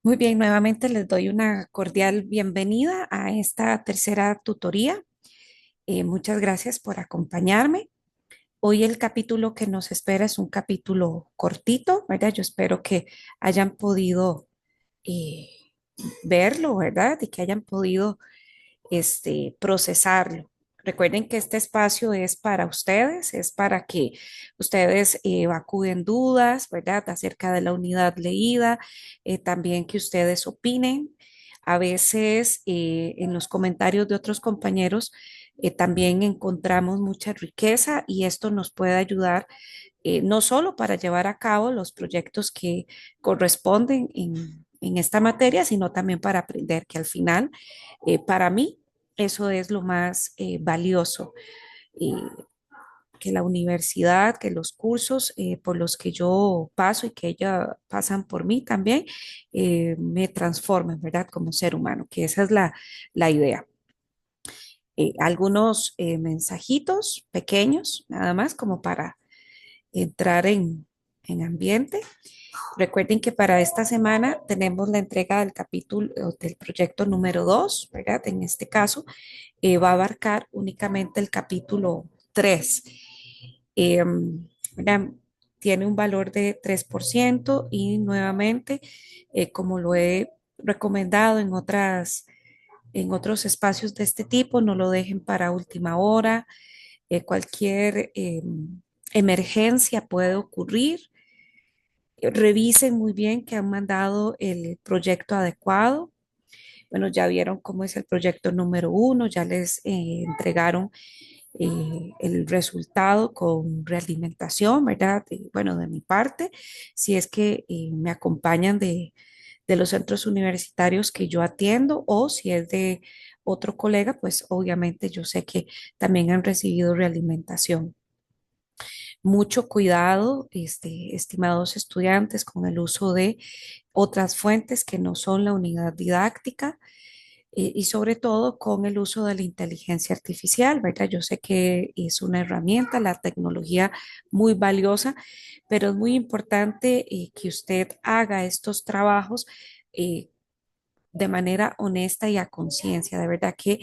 Muy bien, nuevamente les doy una cordial bienvenida a esta tercera tutoría. Muchas gracias por acompañarme. Hoy el capítulo que nos espera es un capítulo cortito, ¿verdad? Yo espero que hayan podido eh, verlo, ¿verdad? Y que hayan podido procesarlo. Recuerden que este espacio es para ustedes, es para que ustedes evacúen dudas, ¿verdad? Acerca de la unidad leída, también que ustedes opinen. A veces en los comentarios de otros compañeros también encontramos mucha riqueza y esto nos puede ayudar no solo para llevar a cabo los proyectos que corresponden en esta materia, sino también para aprender, que al final, para mí, eso es lo más valioso, eh, que la universidad, que los cursos por los que yo paso y que ellas pasan por mí también, me transformen, ¿verdad? Como ser humano, que esa es la idea. Algunos mensajitos pequeños, nada más como para entrar en ambiente. Recuerden que para esta semana tenemos la entrega del capítulo del proyecto número 2, ¿verdad? En este caso, va a abarcar únicamente el capítulo 3. Eh, ¿Verdad? Tiene un valor de 3% y nuevamente, como lo he recomendado en otros espacios de este tipo, no lo dejen para última hora. Cualquier emergencia puede ocurrir. Revisen muy bien que han mandado el proyecto adecuado. Bueno, ya vieron cómo es el proyecto número 1, ya les entregaron el resultado con realimentación, ¿verdad? Bueno, de mi parte, si es que me acompañan de los centros universitarios que yo atiendo o si es de otro colega, pues obviamente yo sé que también han recibido realimentación. Mucho cuidado, estimados estudiantes, con el uso de otras fuentes que no son la unidad didáctica y sobre todo con el uso de la inteligencia artificial, ¿verdad? Yo sé que es una herramienta, la tecnología muy valiosa, pero es muy importante que usted haga estos trabajos eh, de manera honesta y a conciencia, de verdad que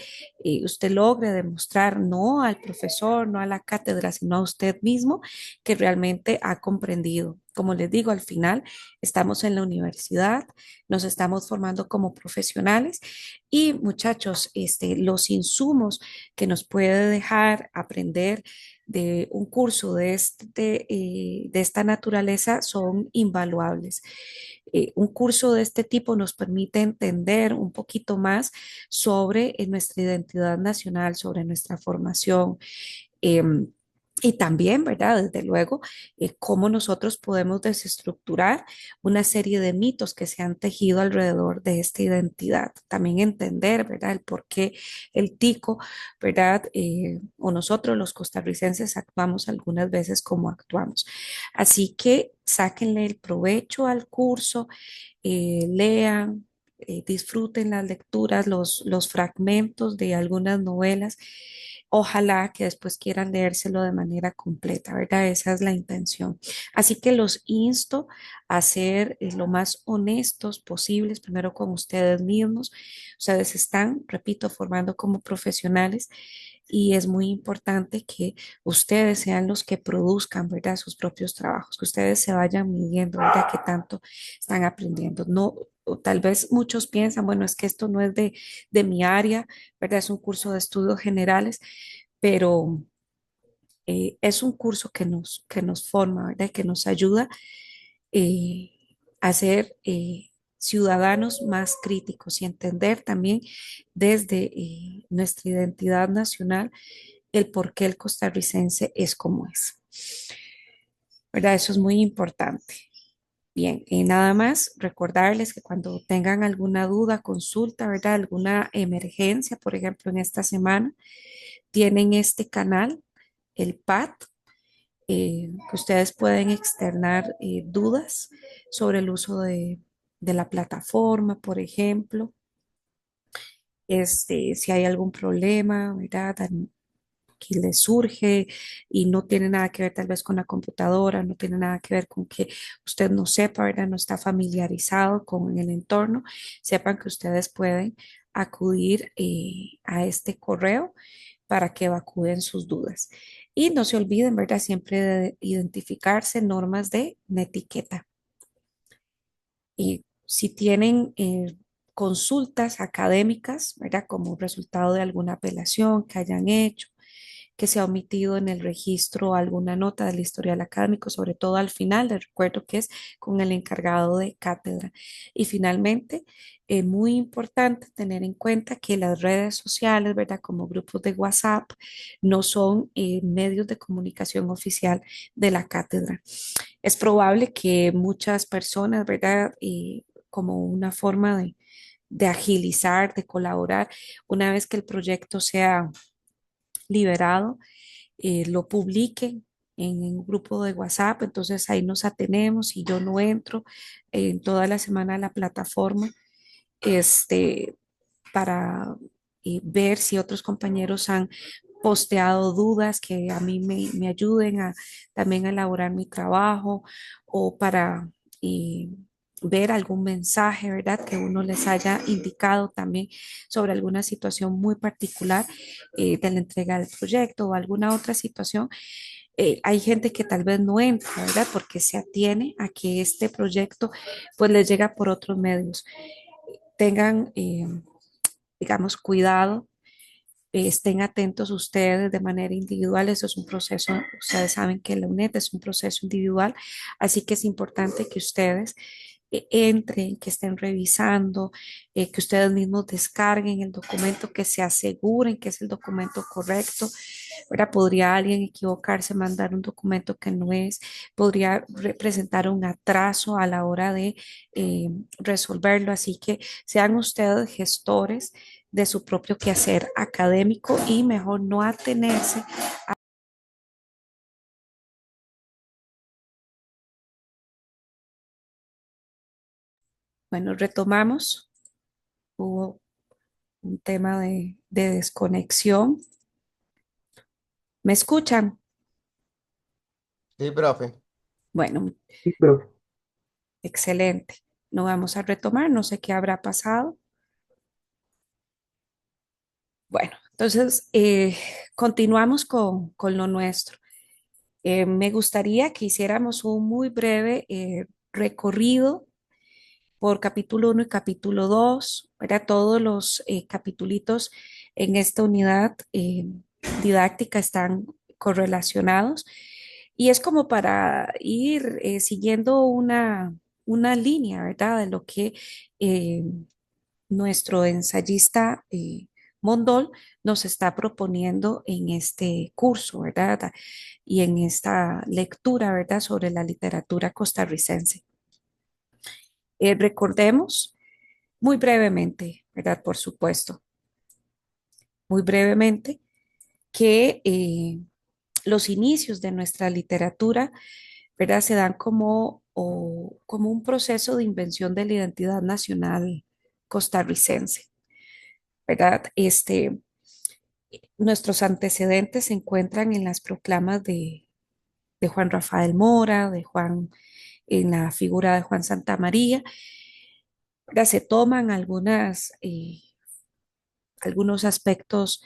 usted logre demostrar no al profesor, no a la cátedra, sino a usted mismo que realmente ha comprendido. Como les digo, al final estamos en la universidad, nos estamos formando como profesionales y muchachos, los insumos que nos puede dejar aprender de un curso de esta naturaleza son invaluables. Un curso de este tipo nos permite entender un poquito más sobre nuestra identidad nacional, sobre nuestra formación. em, y también, ¿verdad? Desde luego, cómo nosotros podemos desestructurar una serie de mitos que se han tejido alrededor de esta identidad. También entender, ¿verdad? El por qué el tico, ¿verdad? O nosotros los costarricenses actuamos algunas veces como actuamos. Así que sáquenle el provecho al curso, lean, disfruten las lecturas, los fragmentos de algunas novelas. Ojalá que después quieran leérselo de manera completa, ¿verdad? Esa es la intención. Así que los insto a ser lo más honestos posibles, primero con ustedes mismos. Ustedes están, repito, formando como profesionales y es muy importante que ustedes sean los que produzcan, ¿verdad? Sus propios trabajos, que ustedes se vayan midiendo, ¿verdad? Qué tanto están aprendiendo. No, o tal vez muchos piensan, bueno, es que esto no es de mi área, ¿verdad? Es un curso de estudios generales, pero es un curso que nos forma, ¿verdad? Que nos ayuda eh, a ser ciudadanos más críticos y entender también desde nuestra identidad nacional el por qué el costarricense es como es. ¿Verdad? Eso es muy importante. Bien, y nada más recordarles que cuando tengan alguna duda, consulta, ¿verdad? Alguna emergencia, por ejemplo, en esta semana, tienen este canal, el PAT, que ustedes pueden externar dudas sobre el uso de la plataforma, por ejemplo, si hay algún problema, ¿verdad? que les surge y no tiene nada que ver tal vez con la computadora, no tiene nada que ver con que usted no sepa, ¿verdad? No está familiarizado con el entorno, sepan que ustedes pueden acudir a este correo para que evacúen sus dudas. Y no se olviden, ¿verdad? Siempre de identificarse normas de etiqueta. Y si tienen consultas académicas, ¿verdad? Como resultado de alguna apelación que hayan hecho, que se ha omitido en el registro alguna nota del historial académico, sobre todo al final, les recuerdo que es con el encargado de cátedra. Y finalmente, muy importante tener en cuenta que las redes sociales, ¿verdad? Como grupos de WhatsApp, no son medios de comunicación oficial de la cátedra. Es probable que muchas personas, ¿verdad? Como una forma de agilizar, de colaborar, una vez que el proyecto sea liberado, lo publiquen en un grupo de WhatsApp, entonces ahí nos atenemos y yo no entro en toda la semana a la plataforma este, para ver si otros compañeros han posteado dudas que a mí me ayuden a también a elaborar mi trabajo o para eh, ver algún mensaje, ¿verdad? Que uno les haya indicado también sobre alguna situación muy particular de la entrega del proyecto o alguna otra situación. Hay gente que tal vez no entra, ¿verdad? Porque se atiene a que este proyecto pues les llega por otros medios. Tengan, digamos, cuidado, estén atentos ustedes de manera individual. Eso es un proceso, ustedes saben que la UNED es un proceso individual, así que es importante que ustedes entren, que estén revisando, que ustedes mismos descarguen el documento, que se aseguren que es el documento correcto. ¿Verdad? Podría alguien equivocarse, mandar un documento que no es, podría representar un atraso a la hora de eh, resolverlo, así que sean ustedes gestores de su propio quehacer académico y mejor no atenerse. Bueno, retomamos. Hubo un tema de desconexión. ¿Me escuchan? Sí, profe. Bueno, Sí, profe. excelente. No vamos a retomar, no sé qué habrá pasado. Bueno, entonces continuamos con lo nuestro. Me gustaría que hiciéramos un muy breve recorrido por capítulo uno y capítulo 2, ¿verdad? Todos los capitulitos en esta unidad didáctica están correlacionados y es como para ir siguiendo una línea, ¿verdad? De lo que eh, nuestro ensayista Mondol nos está proponiendo en este curso, ¿verdad? Y en esta lectura, ¿verdad? Sobre la literatura costarricense. Recordemos muy brevemente, ¿verdad? Por supuesto, muy brevemente, que los inicios de nuestra literatura, ¿verdad? Se dan como un proceso de invención de la identidad nacional costarricense, ¿verdad? Nuestros antecedentes se encuentran en las proclamas de Juan Rafael Mora, en la figura de Juan Santamaría, ¿verdad? Se toman algunos aspectos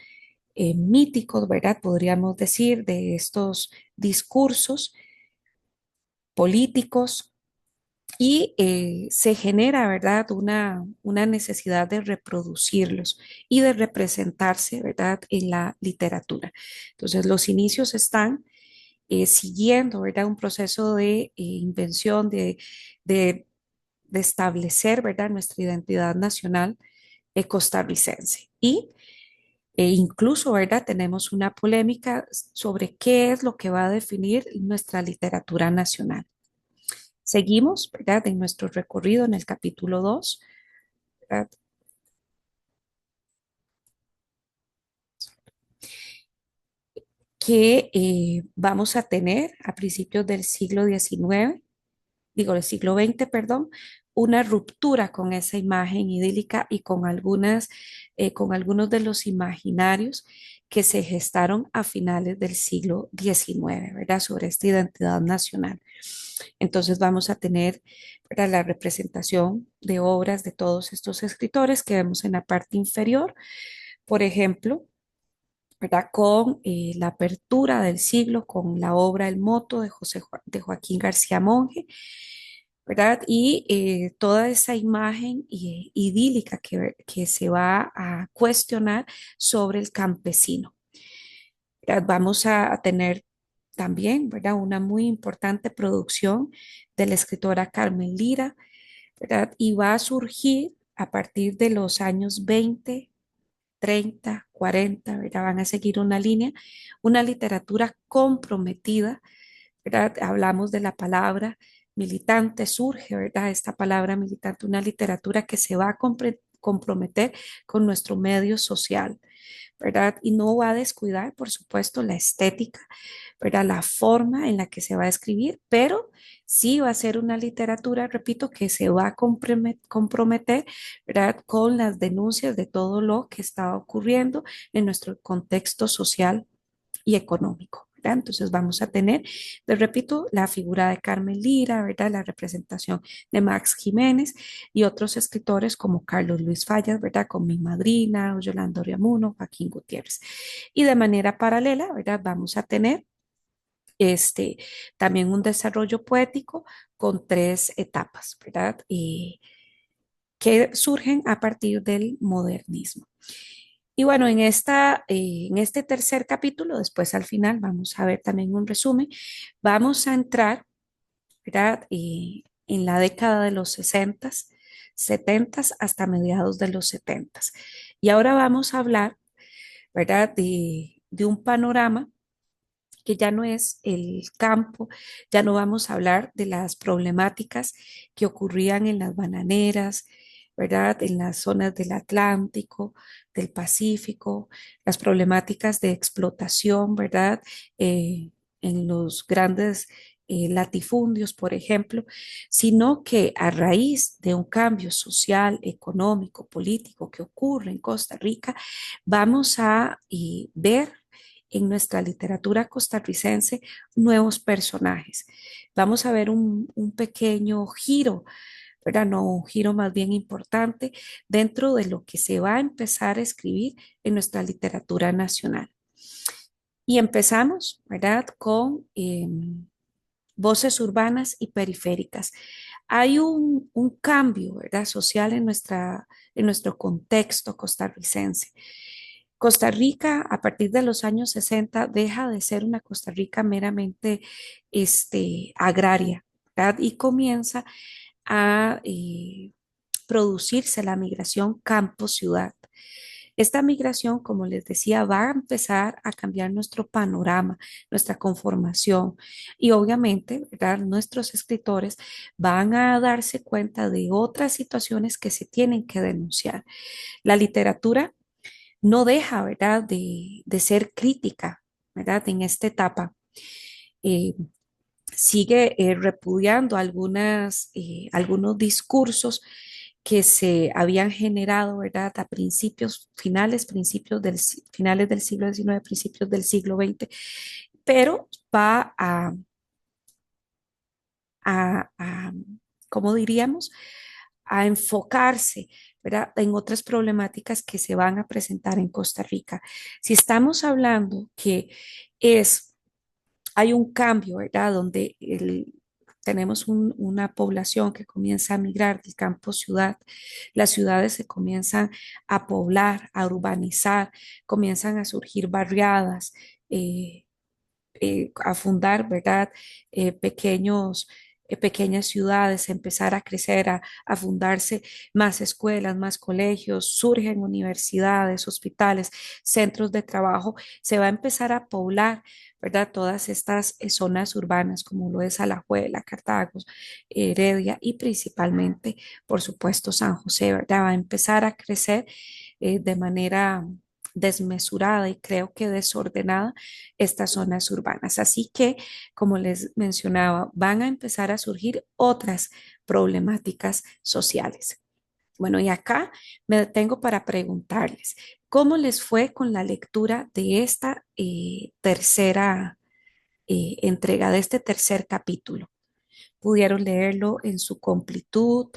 míticos, ¿verdad? Podríamos decir, de estos discursos políticos y se genera, ¿verdad? Una necesidad de reproducirlos y de representarse, ¿verdad? En la literatura. Entonces, los inicios están siguiendo, ¿verdad? Un proceso de invención, de, de establecer, ¿verdad? Nuestra identidad nacional costarricense. Y incluso, ¿verdad? Tenemos una polémica sobre qué es lo que va a definir nuestra literatura nacional. Seguimos, ¿verdad? En nuestro recorrido en el capítulo 2, ¿verdad? Que vamos a tener a principios del siglo XIX, digo, del siglo XX, perdón, una ruptura con esa imagen idílica y con algunos de los imaginarios que se gestaron a finales del siglo XIX, ¿verdad? Sobre esta identidad nacional. Entonces vamos a tener, ¿verdad?, la representación de obras de todos estos escritores que vemos en la parte inferior, por ejemplo, ¿verdad? Con la apertura del siglo, con la obra El Moto de, de Joaquín García Monge, ¿verdad? Y toda esa imagen idílica que se va a cuestionar sobre el campesino, ¿verdad? Vamos a tener también, ¿verdad?, una muy importante producción de la escritora Carmen Lira, ¿verdad? Y va a surgir a partir de los años 20, 30, 40, ¿verdad? Van a seguir una línea, una literatura comprometida, ¿verdad? Hablamos de la palabra militante, surge, ¿verdad? Esta palabra militante, una literatura que se va a comprometer con nuestro medio social, ¿verdad? Y no va a descuidar, por supuesto, la estética, ¿verdad? La forma en la que se va a escribir, pero sí va a ser una literatura, repito, que se va a comprometer, ¿verdad?, con las denuncias de todo lo que está ocurriendo en nuestro contexto social y económico, ¿verdad? Entonces vamos a tener, les repito, la figura de Carmen Lira, ¿verdad? La representación de Max Jiménez y otros escritores como Carlos Luis Fallas, ¿verdad? Con Mi Madrina, Yolanda Oriamuno, Joaquín Gutiérrez. Y de manera paralela, ¿verdad? Vamos a tener este, también un desarrollo poético con tres etapas, ¿verdad? Que surgen a partir del modernismo. Y bueno, en este tercer capítulo, después al final vamos a ver también un resumen, vamos a entrar, ¿verdad?, en la década de los 60, 70 hasta mediados de los 70. Y ahora vamos a hablar, ¿verdad?, de un panorama que ya no es el campo, ya no vamos a hablar de las problemáticas que ocurrían en las bananeras, ¿verdad? En las zonas del Atlántico, del Pacífico, las problemáticas de explotación, ¿verdad? En los grandes latifundios, por ejemplo, sino que a raíz de un cambio social, económico, político que ocurre en Costa Rica, vamos a ver en nuestra literatura costarricense nuevos personajes. Vamos a ver un pequeño giro, ¿verdad? No, un giro más bien importante dentro de lo que se va a empezar a escribir en nuestra literatura nacional. Y empezamos, ¿verdad?, con voces urbanas y periféricas. Hay un cambio, ¿verdad?, social en nuestro contexto costarricense. Costa Rica, a partir de los años 60, deja de ser una Costa Rica meramente agraria, ¿verdad? Y comienza a producirse la migración campo-ciudad. Esta migración, como les decía, va a empezar a cambiar nuestro panorama, nuestra conformación y obviamente, ¿verdad?, nuestros escritores van a darse cuenta de otras situaciones que se tienen que denunciar. La literatura no deja, ¿verdad?, de ser crítica, ¿verdad?, en esta etapa. Eh, Sigue repudiando algunos discursos que se habían generado, ¿verdad?, a finales del siglo XIX, principios del siglo XX, pero va a ¿cómo diríamos?, a enfocarse, ¿verdad?, en otras problemáticas que se van a presentar en Costa Rica. Si estamos hablando que es, hay un cambio, ¿verdad?, donde tenemos una población que comienza a migrar del campo a ciudad, las ciudades se comienzan a poblar, a urbanizar, comienzan a surgir barriadas, eh, a fundar, ¿verdad?, pequeñas ciudades, empezar a crecer, a fundarse más escuelas, más colegios, surgen universidades, hospitales, centros de trabajo, se va a empezar a poblar, ¿verdad?, todas estas zonas urbanas como lo es Alajuela, Cartago, Heredia y principalmente, por supuesto, San José, ¿verdad? Va a empezar a crecer de manera desmesurada y creo que desordenada estas zonas urbanas. Así que, como les mencionaba, van a empezar a surgir otras problemáticas sociales. Bueno, y acá me detengo para preguntarles, ¿cómo les fue con la lectura de esta tercera entrega, de este tercer capítulo? ¿Pudieron leerlo en su completud?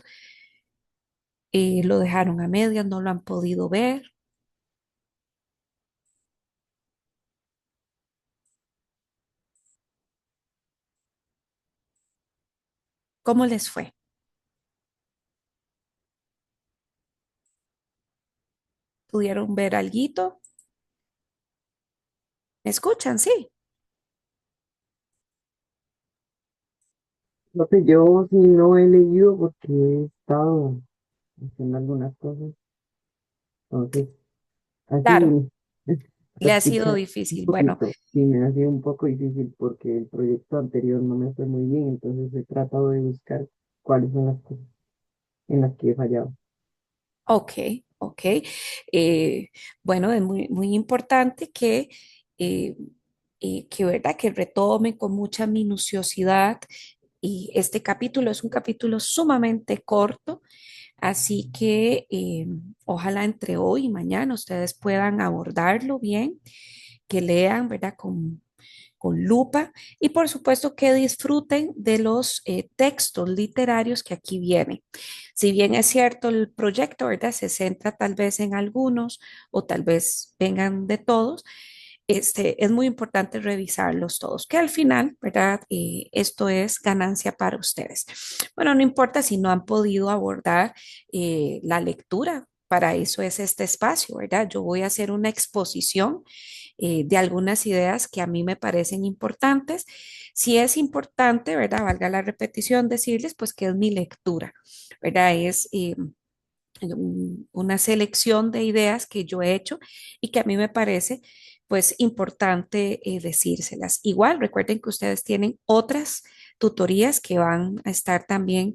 ¿Lo dejaron a medias? ¿No lo han podido ver? ¿Cómo les fue? ¿Pudieron ver alguito? ¿Me escuchan? Sí. Lo que yo sí no he leído porque he estado haciendo algunas cosas, entonces Claro, así le ha sido escuchar un difícil. Bueno, poquito. Sí, me ha sido un poco difícil porque el proyecto anterior no me fue muy bien, entonces he tratado de buscar cuáles son las cosas en las que he fallado. ok, ok. Eh, bueno, es muy importante eh, ¿verdad? Que retomen con mucha minuciosidad. Y este capítulo es un capítulo sumamente corto, así que ojalá entre hoy y mañana ustedes puedan abordarlo bien, que lean, ¿verdad? Con lupa y por supuesto que disfruten de los textos literarios que aquí vienen. Si bien es cierto, el proyecto, ¿verdad? Se centra tal vez en algunos o tal vez vengan de todos. Es muy importante revisarlos todos, que al final, ¿verdad? Esto es ganancia para ustedes. Bueno, no importa si no han podido abordar la lectura, para eso es este espacio, ¿verdad? Yo voy a hacer una exposición de algunas ideas que a mí me parecen importantes. Si es importante, ¿verdad? Valga la repetición, decirles, pues que es mi lectura, ¿verdad? Es una selección de ideas que yo he hecho y que a mí me parece pues importante decírselas. Igual, recuerden que ustedes tienen otras tutorías que van a estar también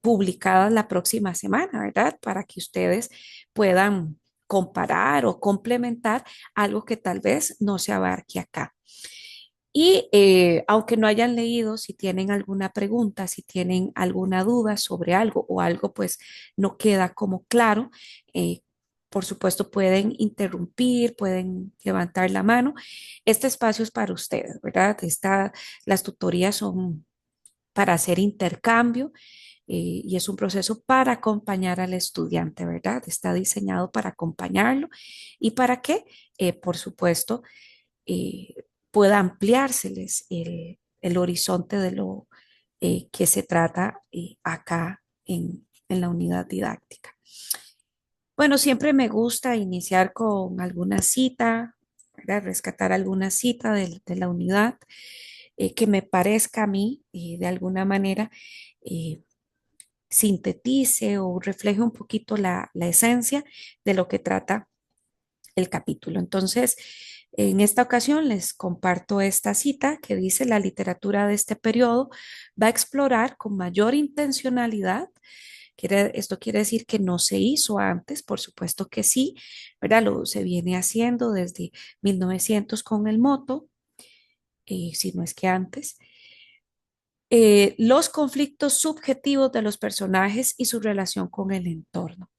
publicadas la próxima semana, ¿verdad? Para que ustedes puedan comparar o complementar algo que tal vez no se abarque acá. Y aunque no hayan leído, si tienen alguna pregunta, si tienen alguna duda sobre algo o algo pues no queda como claro, eh, por supuesto pueden interrumpir, pueden levantar la mano. Este espacio es para ustedes, ¿verdad? Las tutorías son para hacer intercambio y es un proceso para acompañar al estudiante, ¿verdad? Está diseñado para acompañarlo y para que, por supuesto, eh, pueda ampliárseles el horizonte de lo que se trata acá en la unidad didáctica. Bueno, siempre me gusta iniciar con alguna cita, ¿verdad? Rescatar alguna cita de la unidad que me parezca a mí de alguna manera eh, sintetice o refleje un poquito la esencia de lo que trata el capítulo. Entonces, en esta ocasión les comparto esta cita que dice: la literatura de este periodo va a explorar con mayor intencionalidad. Esto quiere decir que no se hizo antes, por supuesto que sí, ¿verdad? Se viene haciendo desde 1900 con el moto, si no es que antes. Los conflictos subjetivos de los personajes y su relación con el entorno.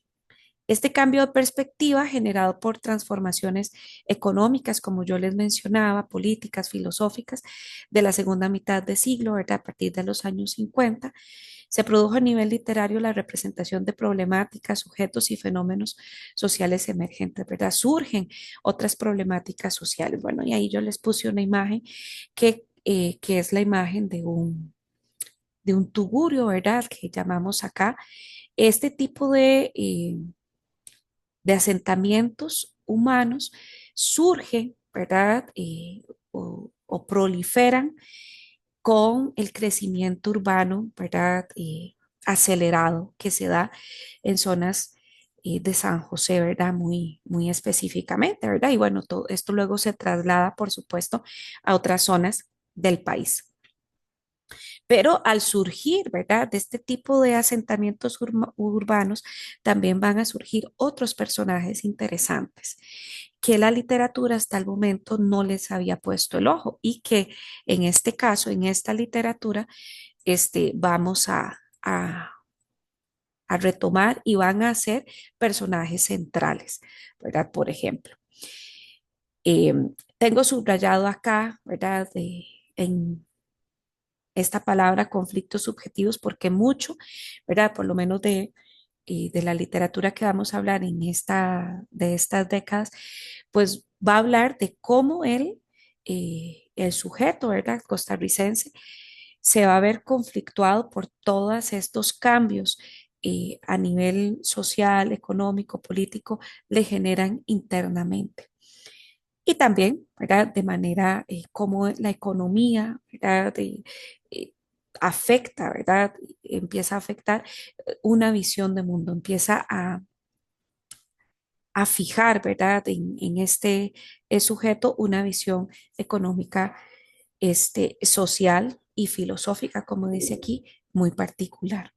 Este cambio de perspectiva generado por transformaciones económicas, como yo les mencionaba, políticas, filosóficas, de la segunda mitad del siglo, ¿verdad? A partir de los años 50, se produjo a nivel literario la representación de problemáticas, sujetos y fenómenos sociales emergentes, ¿verdad? Surgen otras problemáticas sociales. Bueno, y ahí yo les puse una imagen que es la imagen de un tugurio, ¿verdad? Que llamamos acá. Este tipo de asentamientos humanos surgen, ¿verdad? O proliferan con el crecimiento urbano, ¿verdad? Acelerado que se da en zonas de San José, ¿verdad? Muy específicamente, ¿verdad? Y bueno, todo esto luego se traslada, por supuesto, a otras zonas del país. Pero al surgir, ¿verdad? De este tipo de asentamientos urbanos, también van a surgir otros personajes interesantes que la literatura hasta el momento no les había puesto el ojo y que en este caso, en esta literatura, vamos a a retomar y van a ser personajes centrales, ¿verdad? Por ejemplo, eh, tengo subrayado acá, ¿verdad? En esta palabra conflictos subjetivos porque mucho, ¿verdad? Por lo menos de la literatura que vamos a hablar de estas décadas, pues va a hablar de cómo el sujeto, ¿verdad? Costarricense, se va a ver conflictuado por todos estos cambios a nivel social, económico, político, le generan internamente. Y también, ¿verdad? De manera como la economía, ¿verdad? Eh, afecta, ¿verdad? Empieza a afectar una visión de mundo, empieza a fijar, ¿verdad? En este sujeto una visión económica, social y filosófica, como dice aquí, muy particular.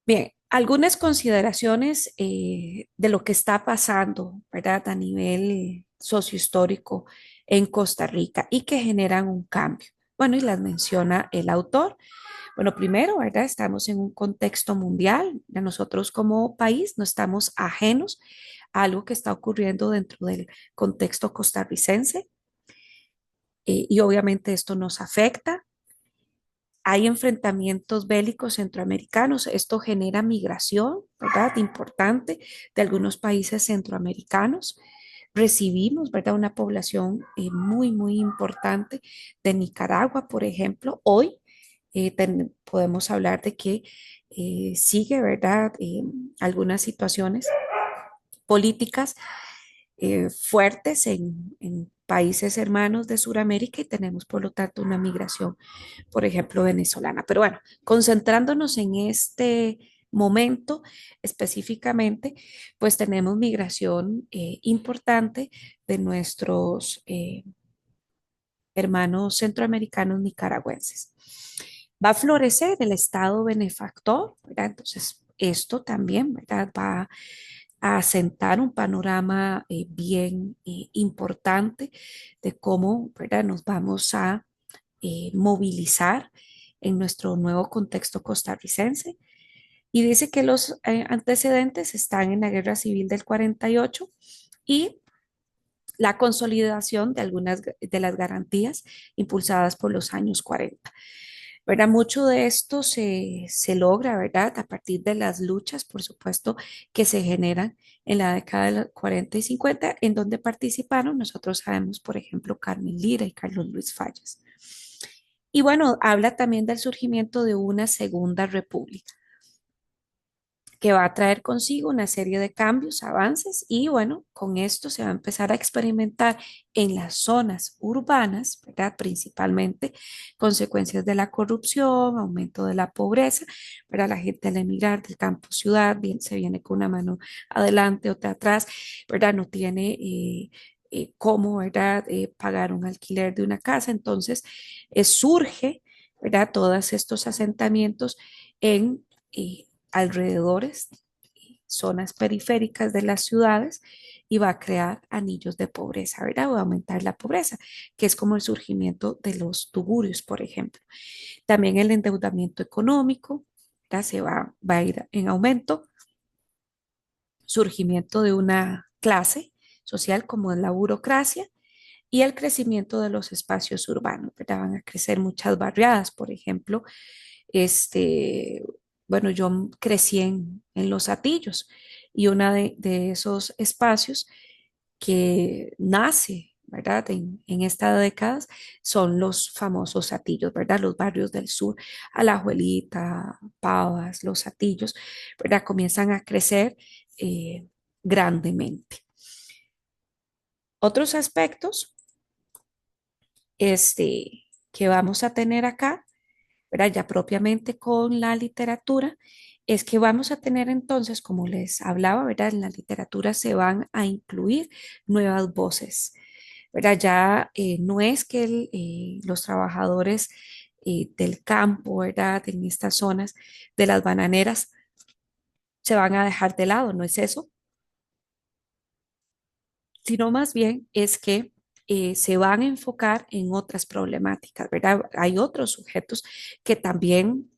Bien, algunas consideraciones de lo que está pasando, ¿verdad? A nivel sociohistórico en Costa Rica y que generan un cambio. Bueno, y las menciona el autor. Bueno, primero, ¿verdad? Estamos en un contexto mundial. Nosotros como país no estamos ajenos a algo que está ocurriendo dentro del contexto costarricense y obviamente esto nos afecta. Hay enfrentamientos bélicos centroamericanos. Esto genera migración, ¿verdad? Importante de algunos países centroamericanos. Recibimos, ¿verdad? Una población muy, muy importante de Nicaragua, por ejemplo. Hoy podemos hablar de que sigue, ¿verdad? Algunas situaciones políticas fuertes en países hermanos de Sudamérica y tenemos, por lo tanto, una migración, por ejemplo, venezolana. Pero bueno, concentrándonos en este momento específicamente, pues tenemos migración importante de nuestros hermanos centroamericanos nicaragüenses. Va a florecer el Estado benefactor, ¿verdad? Entonces, esto también, ¿verdad? Va a asentar un panorama bien importante de cómo, ¿verdad? Nos vamos a movilizar en nuestro nuevo contexto costarricense. Y dice que los antecedentes están en la Guerra Civil del 48 y la consolidación de algunas de las garantías impulsadas por los años 40. ¿Verdad? Mucho de esto se logra, ¿verdad? A partir de las luchas, por supuesto, que se generan en la década de los 40 y 50, en donde participaron, nosotros sabemos, por ejemplo, Carmen Lira y Carlos Luis Fallas. Y bueno, habla también del surgimiento de una segunda república que va a traer consigo una serie de cambios, avances y bueno, con esto se va a empezar a experimentar en las zonas urbanas, ¿verdad? Principalmente consecuencias de la corrupción, aumento de la pobreza, ¿verdad? La gente al emigrar del campo a ciudad bien, se viene con una mano adelante, otra atrás, ¿verdad? No tiene cómo, ¿verdad? Pagar un alquiler de una casa, entonces surge, ¿verdad? Todos estos asentamientos en alrededores, zonas periféricas de las ciudades y va a crear anillos de pobreza, ¿verdad? Va a aumentar la pobreza, que es como el surgimiento de los tugurios, por ejemplo. También el endeudamiento económico, ¿verdad? Va a ir en aumento, surgimiento de una clase social como es la burocracia y el crecimiento de los espacios urbanos, ¿verdad? Van a crecer muchas barriadas, por ejemplo, este, bueno, yo crecí en Los Hatillos y uno de esos espacios que nace, ¿verdad? En esta década son los famosos Hatillos, ¿verdad? Los barrios del sur, Alajuelita, Pavas, Los Hatillos, ¿verdad? Comienzan a crecer grandemente. Otros aspectos que vamos a tener acá, ¿verdad? Ya propiamente con la literatura, es que vamos a tener entonces, como les hablaba, ¿verdad? En la literatura se van a incluir nuevas voces, ¿verdad? Ya no es que los trabajadores del campo, ¿verdad? En estas zonas de las bananeras se van a dejar de lado, no es eso, sino más bien es que se van a enfocar en otras problemáticas, ¿verdad? Hay otros sujetos que también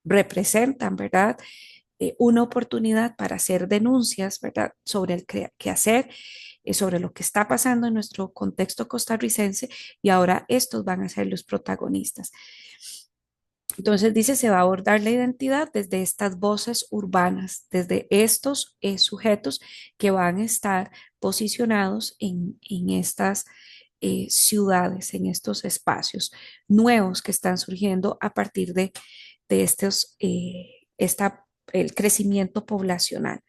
representan, ¿verdad? Una oportunidad para hacer denuncias, ¿verdad? Sobre el quehacer, sobre lo que está pasando en nuestro contexto costarricense y ahora estos van a ser los protagonistas. Entonces dice, se va a abordar la identidad desde estas voces urbanas, desde estos sujetos que van a estar posicionados en estas ciudades, en estos espacios nuevos que están surgiendo a partir de estos, el crecimiento poblacional.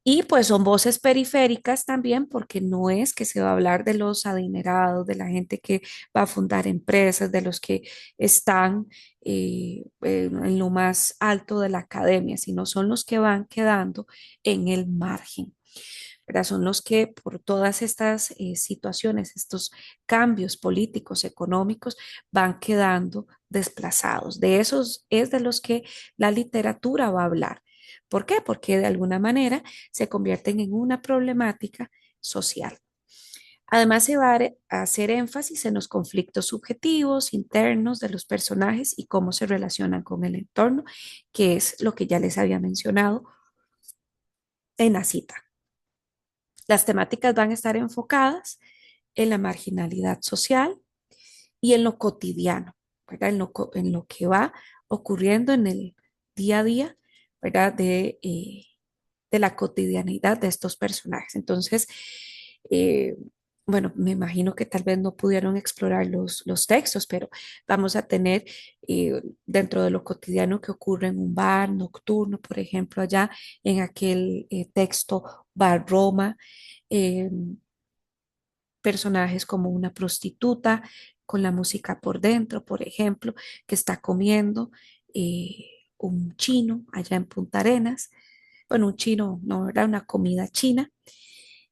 Y pues son voces periféricas también, porque no es que se va a hablar de los adinerados, de la gente que va a fundar empresas, de los que están en lo más alto de la academia, sino son los que van quedando en el margen. ¿Verdad? Son los que por todas estas situaciones, estos cambios políticos, económicos, van quedando desplazados. De esos es de los que la literatura va a hablar. ¿Por qué? Porque de alguna manera se convierten en una problemática social. Además, se va a hacer énfasis en los conflictos subjetivos, internos de los personajes y cómo se relacionan con el entorno, que es lo que ya les había mencionado en la cita. Las temáticas van a estar enfocadas en la marginalidad social y en lo cotidiano, ¿verdad? En lo que va ocurriendo en el día a día, ¿verdad? De la cotidianidad de estos personajes. Entonces, eh, bueno, me imagino que tal vez no pudieron explorar los textos, pero vamos a tener dentro de lo cotidiano que ocurre en un bar nocturno, por ejemplo, allá en aquel texto Bar Roma, eh, personajes como una prostituta con la música por dentro, por ejemplo, que está comiendo un chino allá en Punta Arenas, bueno, un chino, no, ¿verdad? Una comida china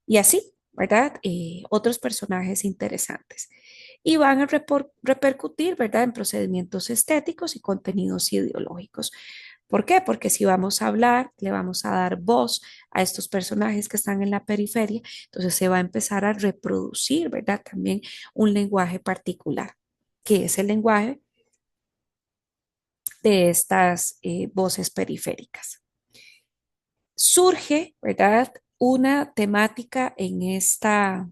y así, ¿verdad? Otros personajes interesantes. Y van a repercutir, ¿verdad? En procedimientos estéticos y contenidos ideológicos. ¿Por qué? Porque si vamos a hablar, le vamos a dar voz a estos personajes que están en la periferia, entonces se va a empezar a reproducir, ¿verdad? También un lenguaje particular, que es el lenguaje de estas voces periféricas. Surge, ¿verdad? Una temática en esta,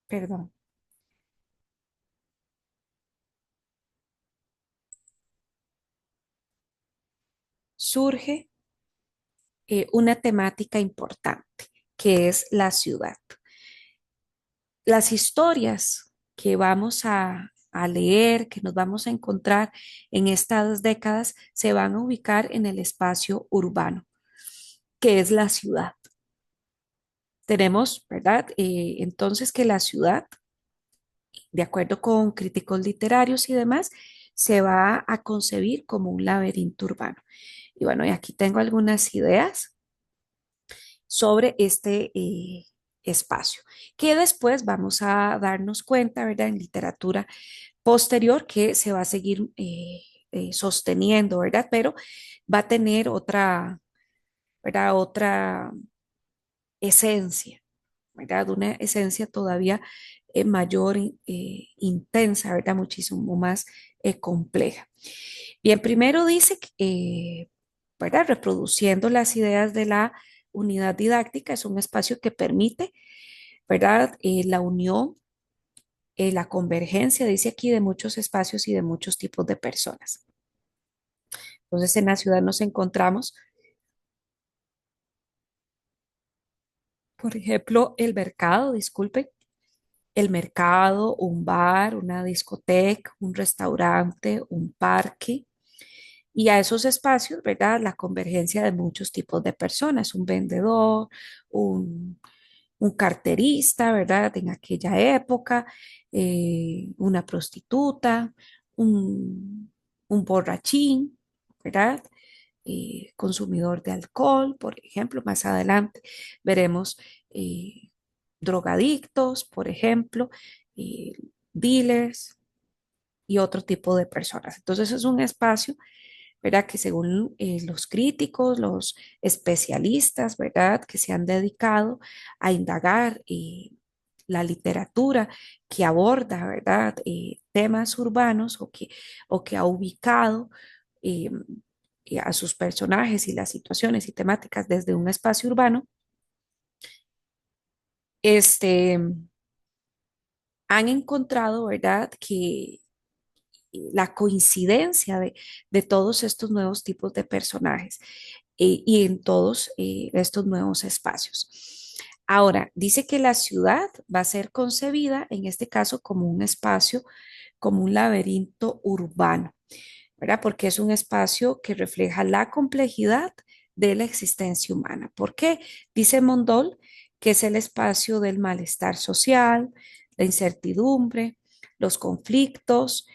perdón, surge una temática importante, que es la ciudad. Las historias que vamos a leer, que nos vamos a encontrar en estas décadas, se van a ubicar en el espacio urbano, que es la ciudad. Tenemos, ¿verdad? Entonces que la ciudad, de acuerdo con críticos literarios y demás, se va a concebir como un laberinto urbano. Y bueno, y aquí tengo algunas ideas sobre este espacio, que después vamos a darnos cuenta, ¿verdad? En literatura posterior que se va a seguir sosteniendo, ¿verdad? Pero va a tener otra, ¿verdad? Otra esencia, ¿verdad? Una esencia todavía mayor, intensa, ¿verdad? Muchísimo más compleja. Bien, primero dice que, ¿verdad? Reproduciendo las ideas de la unidad didáctica, es un espacio que permite, ¿verdad? La unión, la convergencia, dice aquí, de muchos espacios y de muchos tipos de personas. Entonces, en la ciudad nos encontramos, por ejemplo, el mercado, disculpe, el mercado, un bar, una discoteca, un restaurante, un parque. Y a esos espacios, ¿verdad? La convergencia de muchos tipos de personas, un vendedor, un, un carterista, ¿verdad? En aquella época, una prostituta, un borrachín, ¿verdad? Consumidor de alcohol, por ejemplo, más adelante veremos drogadictos, por ejemplo, eh, dealers y otro tipo de personas. Entonces es un espacio, ¿verdad? Que según los críticos, los especialistas, ¿verdad? Que se han dedicado a indagar la literatura que aborda, ¿verdad? Temas urbanos o que ha ubicado eh, a sus personajes y las situaciones y temáticas desde un espacio urbano, este, han encontrado, ¿verdad? Que la coincidencia de todos estos nuevos tipos de personajes y en todos estos nuevos espacios. Ahora, dice que la ciudad va a ser concebida en este caso como un espacio, como un laberinto urbano, ¿verdad? Porque es un espacio que refleja la complejidad de la existencia humana. ¿Por qué? Dice Mondol que es el espacio del malestar social, la incertidumbre, los conflictos,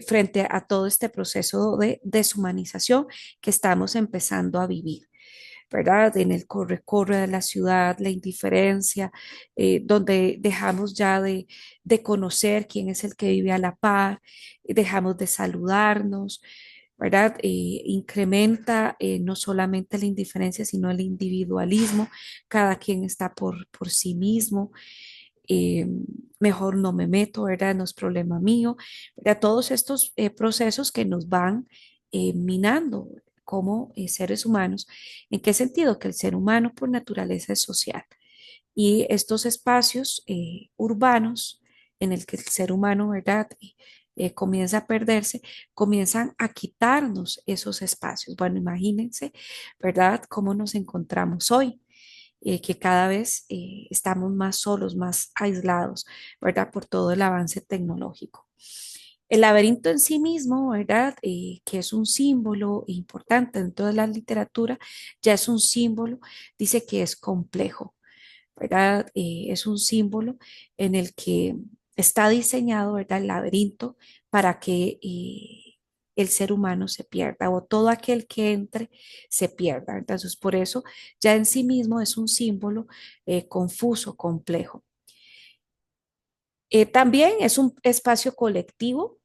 frente a todo este proceso de deshumanización que estamos empezando a vivir. ¿Verdad? En el corre-corre de la ciudad, la indiferencia, donde dejamos ya de conocer quién es el que vive a la par, dejamos de saludarnos, ¿verdad? Incrementa no solamente la indiferencia, sino el individualismo, cada quien está por sí mismo. eh, Mejor no me meto, ¿verdad? No es problema mío, ¿verdad? Todos estos procesos que nos van minando como seres humanos. ¿En qué sentido? Que el ser humano por naturaleza es social y estos espacios urbanos en el que el ser humano, ¿verdad? Comienza a perderse, comienzan a quitarnos esos espacios. Bueno, imagínense, ¿verdad? Cómo nos encontramos hoy, que cada vez estamos más solos, más aislados, ¿verdad? Por todo el avance tecnológico. El laberinto en sí mismo, ¿verdad? Que es un símbolo importante dentro de la literatura, ya es un símbolo, dice que es complejo, ¿verdad? Es un símbolo en el que está diseñado, ¿verdad? El laberinto para que el ser humano se pierda o todo aquel que entre se pierda. Entonces, por eso ya en sí mismo es un símbolo confuso, complejo. También es un espacio colectivo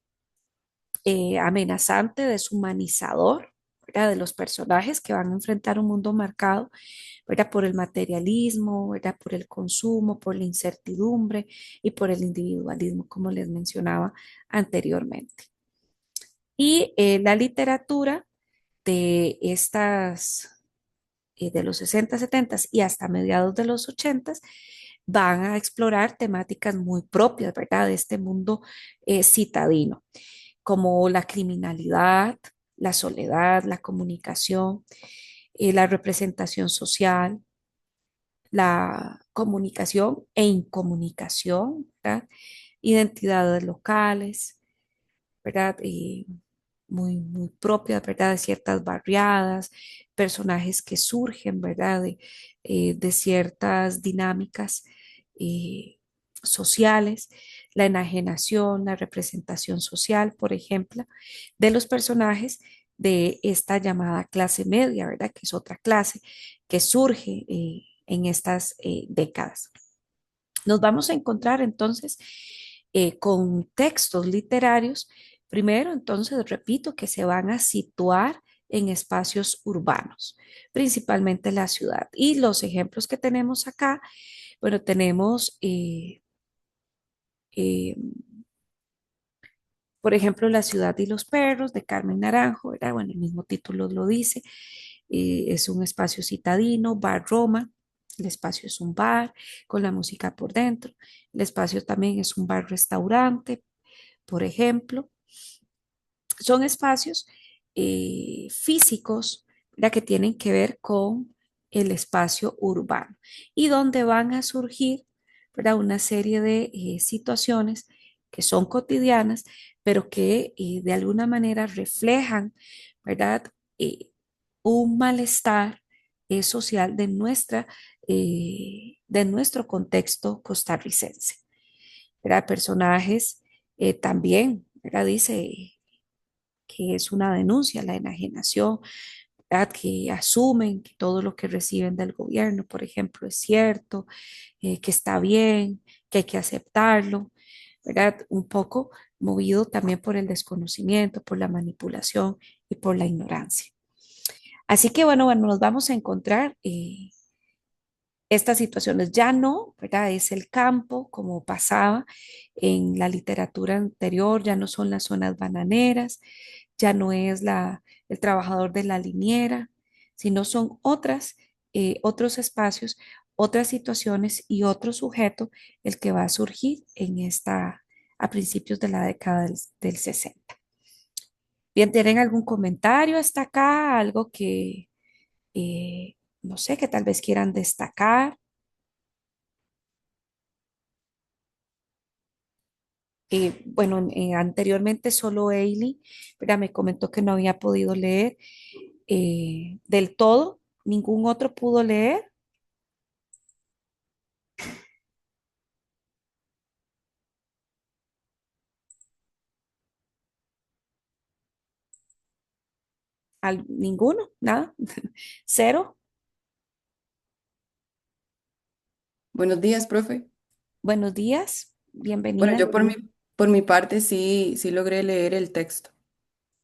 amenazante, deshumanizador, ¿verdad? De los personajes que van a enfrentar un mundo marcado, ¿verdad? Por el materialismo, ¿verdad? Por el consumo, por la incertidumbre y por el individualismo, como les mencionaba anteriormente. Y la literatura de estas, de los 60, 70 y hasta mediados de los 80 van a explorar temáticas muy propias, ¿verdad? De este mundo citadino como la criminalidad, la soledad, la comunicación, la representación social, la comunicación e incomunicación, ¿verdad? Identidades locales, ¿verdad? Muy propias, ¿verdad? De ciertas barriadas, personajes que surgen, ¿verdad? De ciertas dinámicas eh, sociales, la enajenación, la representación social, por ejemplo, de los personajes de esta llamada clase media, ¿verdad? Que es otra clase que surge en estas décadas. Nos vamos a encontrar entonces con textos literarios, primero entonces repito que se van a situar en espacios urbanos, principalmente la ciudad. Y los ejemplos que tenemos acá, bueno, tenemos, eh, por ejemplo, La ciudad y los perros de Carmen Naranjo, ¿verdad? Bueno, el mismo título lo dice, es un espacio citadino, Bar Roma. El espacio es un bar con la música por dentro. El espacio también es un bar-restaurante, por ejemplo. Son espacios físicos, ¿verdad? Que tienen que ver con el espacio urbano y donde van a surgir, ¿verdad? Una serie de situaciones que son cotidianas, pero que de alguna manera reflejan, ¿verdad? Eh, un malestar social de nuestro contexto costarricense. ¿Verdad? Personajes también, ¿verdad? Dice que es una denuncia, la enajenación, ¿verdad? Que asumen que todo lo que reciben del gobierno, por ejemplo, es cierto, que está bien, que hay que aceptarlo, ¿verdad? Un poco movido también por el desconocimiento, por la manipulación y por la ignorancia. Así que bueno, nos vamos a encontrar estas situaciones. Ya no, ¿verdad? Es el campo como pasaba en la literatura anterior, ya no son las zonas bananeras, ya no es el trabajador de la liniera, sino son otros espacios, otras situaciones y otro sujeto el que va a surgir a principios de la década del 60. Bien, ¿tienen algún comentario hasta acá? Algo que, no sé, que tal vez quieran destacar. Bueno, anteriormente solo Ailey, ¿verdad? Me comentó que no había podido leer del todo, ningún otro pudo leer, ninguno, nada, cero. Buenos días, profe. Buenos días, Bueno, bienvenida. yo por mi parte sí logré leer el texto,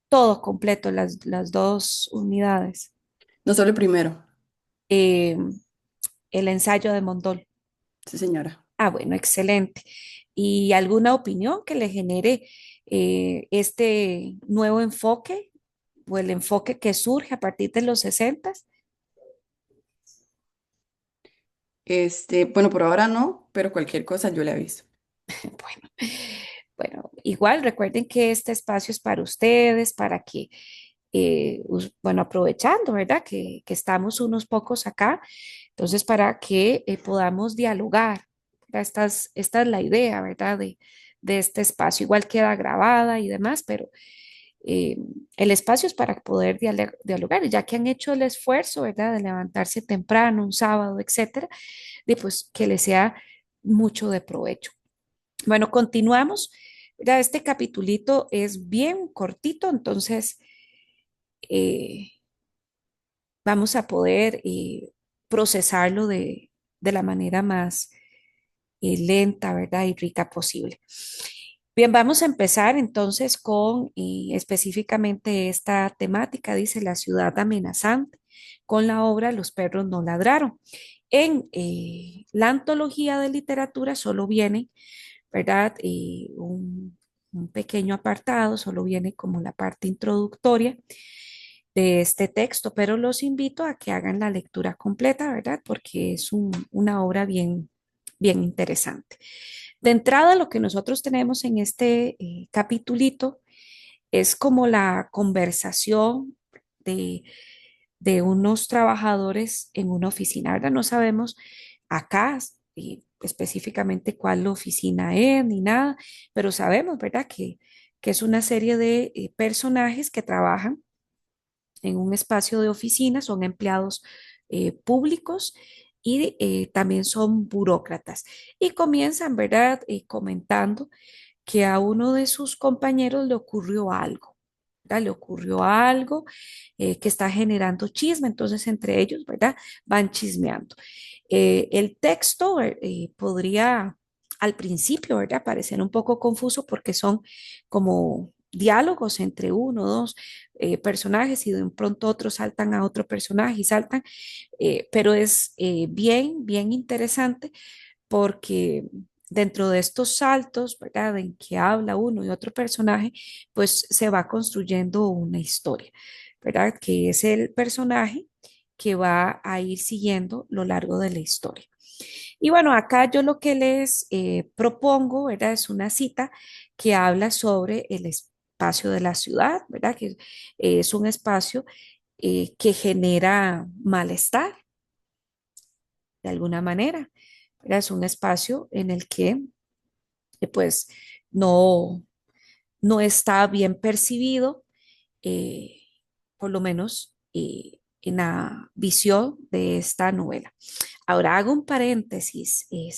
Todo completo, las dos unidades. no solo el primero, Eh, el ensayo de Mondol. sí, señora. Ah, bueno, excelente. ¿Y alguna opinión que le genere este nuevo enfoque o el enfoque que surge a partir de los 60? Bueno, por ahora no, pero cualquier cosa yo le aviso. Bueno, bueno, igual recuerden que este espacio es para ustedes, para que, bueno, aprovechando, ¿verdad? Que estamos unos pocos acá, entonces para que podamos dialogar. ¿Verdad? Esta es la idea, ¿verdad? De este espacio. Igual queda grabada y demás, pero eh, el espacio es para poder dialogar, ya que han hecho el esfuerzo, ¿verdad? De levantarse temprano, un sábado, etcétera, de pues que les sea mucho de provecho. Bueno, continuamos. Ya este capitulito es bien cortito, entonces eh, vamos a poder procesarlo de la manera más lenta, ¿verdad? Y rica posible. Bien, vamos a empezar entonces con específicamente esta temática, dice la ciudad amenazante, con la obra Los perros no ladraron. En la antología de literatura solo viene, ¿verdad? Un pequeño apartado, solo viene como la parte introductoria de este texto, pero los invito a que hagan la lectura completa, ¿verdad? Porque es una obra bien interesante. De entrada, lo que nosotros tenemos en este capitulito es como la conversación de, de unos trabajadores en una oficina, ¿verdad? No sabemos acá específicamente cuál oficina es ni nada, pero sabemos, ¿verdad? Que es una serie de personajes que trabajan en un espacio de oficina, son empleados públicos y también son burócratas. Y comienzan, ¿verdad? Comentando que a uno de sus compañeros le ocurrió algo. ¿Verdad? Le ocurrió algo que está generando chisme, entonces entre ellos, ¿verdad? Van chismeando. El texto podría al principio, ¿verdad? Parecer un poco confuso porque son como diálogos entre uno o dos personajes y de un pronto otros saltan a otro personaje y saltan, pero es bien interesante porque dentro de estos saltos, ¿verdad? En que habla uno y otro personaje, pues se va construyendo una historia, ¿verdad? Que es el personaje que va a ir siguiendo lo largo de la historia. Y bueno, acá yo lo que les propongo, ¿verdad? Es una cita que habla sobre el espacio de la ciudad, ¿verdad? Que es un espacio que genera malestar de alguna manera, ¿verdad? Es un espacio en el que pues no, no está bien percibido, eh, por lo menos en la visión de esta novela. Ahora hago un paréntesis, eh,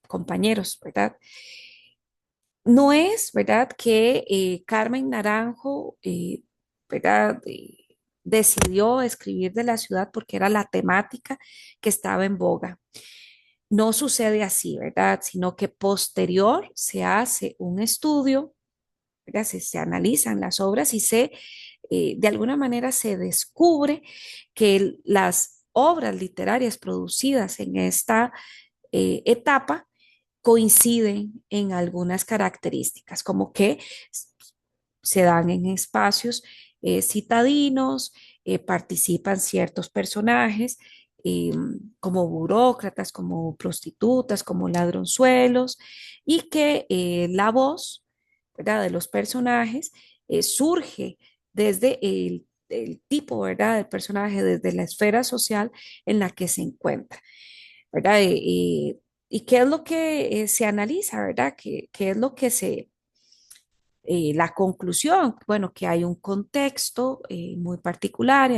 compañeros, ¿verdad? No es, ¿verdad?, que Carmen Naranjo, ¿verdad?, decidió escribir de la ciudad porque era la temática que estaba en boga. No sucede así, ¿verdad? Sino que posterior se hace un estudio, ¿verdad? Se analizan las obras y se de alguna manera se descubre que las obras literarias producidas en esta etapa coinciden en algunas características, como que se dan en espacios citadinos, participan ciertos personajes eh, como burócratas, como prostitutas, como ladronzuelos, y que la voz, ¿verdad?, de los personajes surge desde el tipo, ¿verdad?, del personaje, desde la esfera social en la que se encuentra, ¿verdad? ¿Y qué es lo que se analiza, ¿verdad? ¿Qué es lo que la conclusión? Bueno, que hay un contexto muy particular, y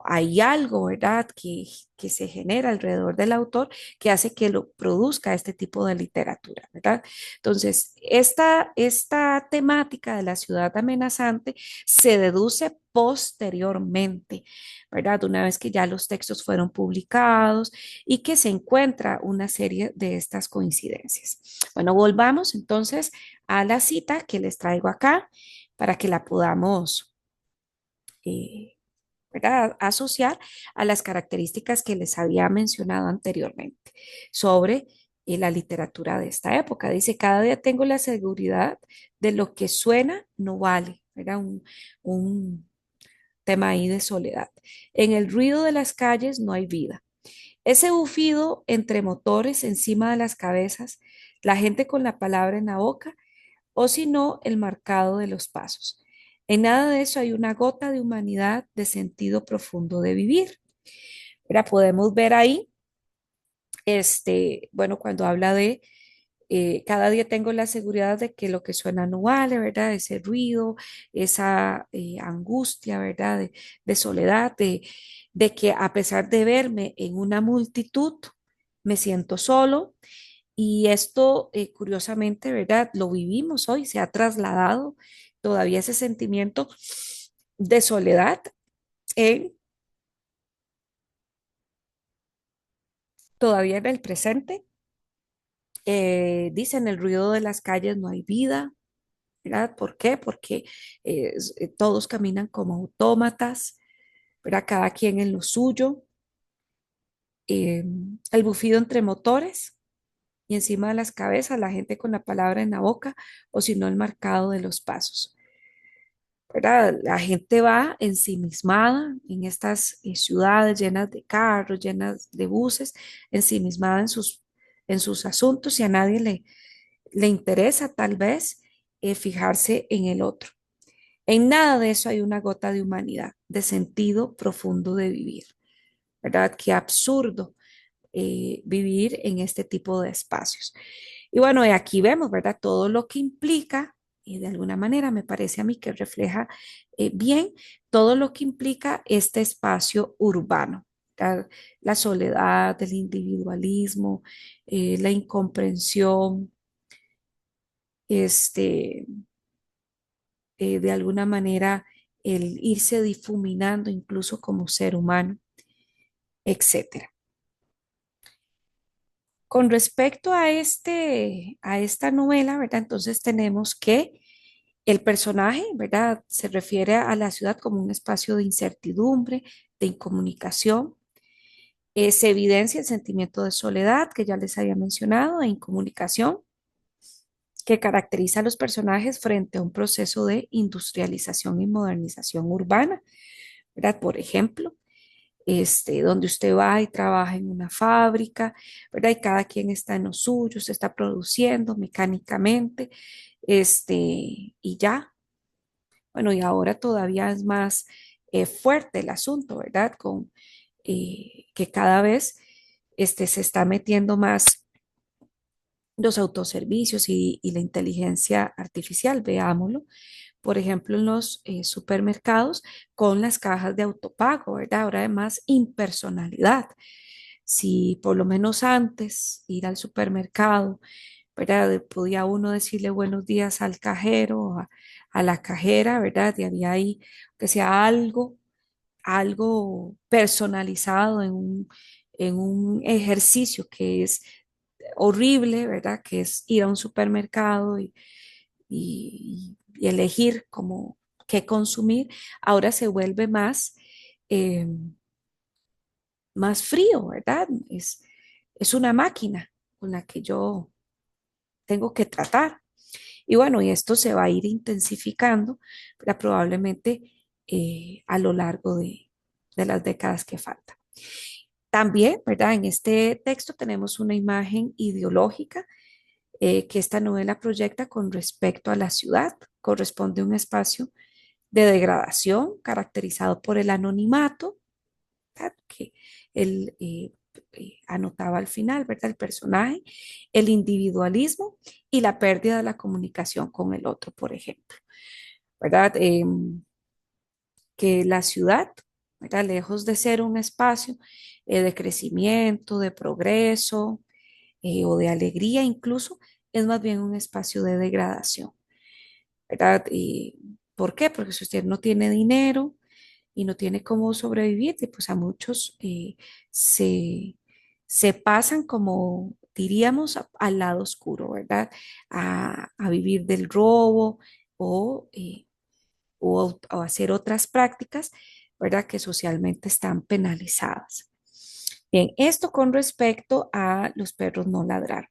hay algo, ¿verdad?, que se genera alrededor del autor que hace que lo produzca este tipo de literatura, ¿verdad? Entonces, esta temática de la ciudad amenazante se deduce posteriormente, ¿verdad? Una vez que ya los textos fueron publicados y que se encuentra una serie de estas coincidencias. Bueno, volvamos entonces a la cita que les traigo acá para que la podamos, eh, ¿verdad?, asociar a las características que les había mencionado anteriormente sobre la literatura de esta época. Dice, cada día tengo la seguridad de lo que suena no vale, ¿verdad? Un tema ahí de soledad. En el ruido de las calles no hay vida. Ese bufido entre motores encima de las cabezas, la gente con la palabra en la boca, o si no, el marcado de los pasos. En nada de eso hay una gota de humanidad, de sentido profundo de vivir. Mira, podemos ver ahí, bueno, cuando habla de cada día tengo la seguridad de que lo que suena no vale, ¿verdad? Ese ruido, esa angustia, ¿verdad? De soledad, de que a pesar de verme en una multitud, me siento solo. Y esto, curiosamente, ¿verdad? Lo vivimos hoy, se ha trasladado todavía ese sentimiento de soledad en, todavía en el presente. Dicen, el ruido de las calles no hay vida, ¿verdad? ¿Por qué? Porque todos caminan como autómatas, ¿verdad? Cada quien en lo suyo. Eh, el bufido entre motores y encima de las cabezas, la gente con la palabra en la boca, o si no, el marcado de los pasos, ¿verdad? La gente va ensimismada en estas ciudades llenas de carros, llenas de buses, ensimismada en sus asuntos, y a nadie le interesa tal vez fijarse en el otro. En nada de eso hay una gota de humanidad, de sentido profundo de vivir, ¿verdad? Qué absurdo vivir en este tipo de espacios. Y bueno, y aquí vemos, ¿verdad? Todo lo que implica, y de alguna manera me parece a mí que refleja bien todo lo que implica este espacio urbano. ¿Verdad? La soledad, el individualismo, la incomprensión, este, de alguna manera el irse difuminando incluso como ser humano, etcétera. Con respecto a a esta novela, ¿verdad? Entonces tenemos que el personaje, ¿verdad?, se refiere a la ciudad como un espacio de incertidumbre, de incomunicación. Se evidencia el sentimiento de soledad que ya les había mencionado, e incomunicación, que caracteriza a los personajes frente a un proceso de industrialización y modernización urbana, ¿verdad? Por ejemplo, donde usted va y trabaja en una fábrica, ¿verdad? Y cada quien está en lo suyo, se está produciendo mecánicamente, y ya. Bueno, y ahora todavía es más fuerte el asunto, ¿verdad? Con que cada vez se está metiendo más los autoservicios y la inteligencia artificial, veámoslo, por ejemplo, en los supermercados con las cajas de autopago, ¿verdad? Ahora además impersonalidad. Si por lo menos antes ir al supermercado, ¿verdad? Podía uno decirle buenos días al cajero, a la cajera, ¿verdad? Y había ahí que sea algo personalizado en un ejercicio que es horrible, ¿verdad? Que es ir a un supermercado y elegir como qué consumir, ahora se vuelve eh, más frío, ¿verdad? Es una máquina con la que yo tengo que tratar. Y bueno, y esto se va a ir intensificando, pero probablemente a lo largo de las décadas que faltan. También, ¿verdad? En este texto tenemos una imagen ideológica que esta novela proyecta con respecto a la ciudad. Corresponde a un espacio de degradación caracterizado por el anonimato, ¿verdad? Que él anotaba al final, ¿verdad? El personaje, el individualismo y la pérdida de la comunicación con el otro, por ejemplo, ¿verdad? Que la ciudad, ¿verdad? Lejos de ser un espacio de crecimiento, de progreso o de alegría incluso, es más bien un espacio de degradación, ¿verdad? ¿Por qué? Porque si usted no tiene dinero y no tiene cómo sobrevivir, pues a muchos se, se pasan como diríamos al lado oscuro, ¿verdad? A vivir del robo o, eh, o hacer otras prácticas, ¿verdad? Que socialmente están penalizadas. Bien, esto con respecto a los perros no ladrar.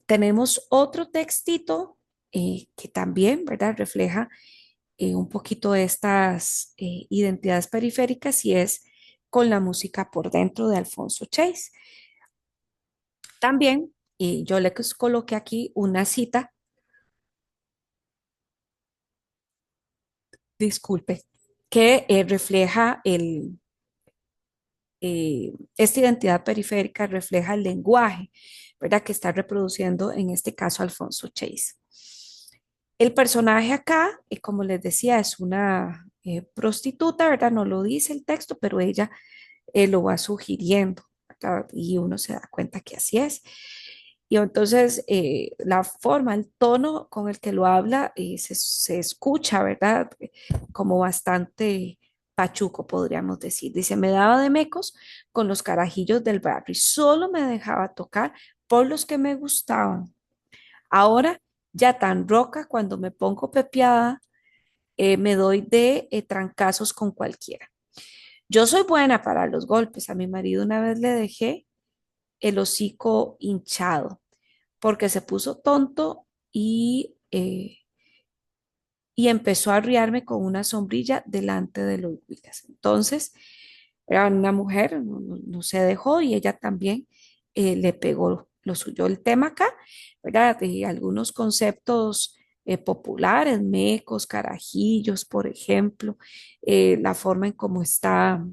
Tenemos otro textito que también, ¿verdad? Refleja un poquito de estas identidades periféricas y es con la música por dentro de Alfonso Chase. También, y yo les coloqué aquí una cita, disculpe, que refleja esta identidad periférica, refleja el lenguaje, ¿verdad? Que está reproduciendo en este caso Alfonso Chase. El personaje acá, como les decía, es una prostituta, ¿verdad? No lo dice el texto, pero ella lo va sugiriendo, ¿verdad? Y uno se da cuenta que así es. Y entonces la forma, el tono con el que lo habla se escucha, ¿verdad? Como bastante pachuco, podríamos decir. Dice, me daba de mecos con los carajillos del barrio y solo me dejaba tocar por los que me gustaban. Ahora, ya tan roca, cuando me pongo pepiada, me doy de trancazos con cualquiera. Yo soy buena para los golpes. A mi marido una vez le dejé el hocico hinchado porque se puso tonto y empezó a riarme con una sombrilla delante de los guilas. Entonces, era una mujer, no se dejó y ella también le pegó lo suyo. El tema acá, ¿verdad? De algunos conceptos populares, mecos, carajillos, por ejemplo, la forma en cómo está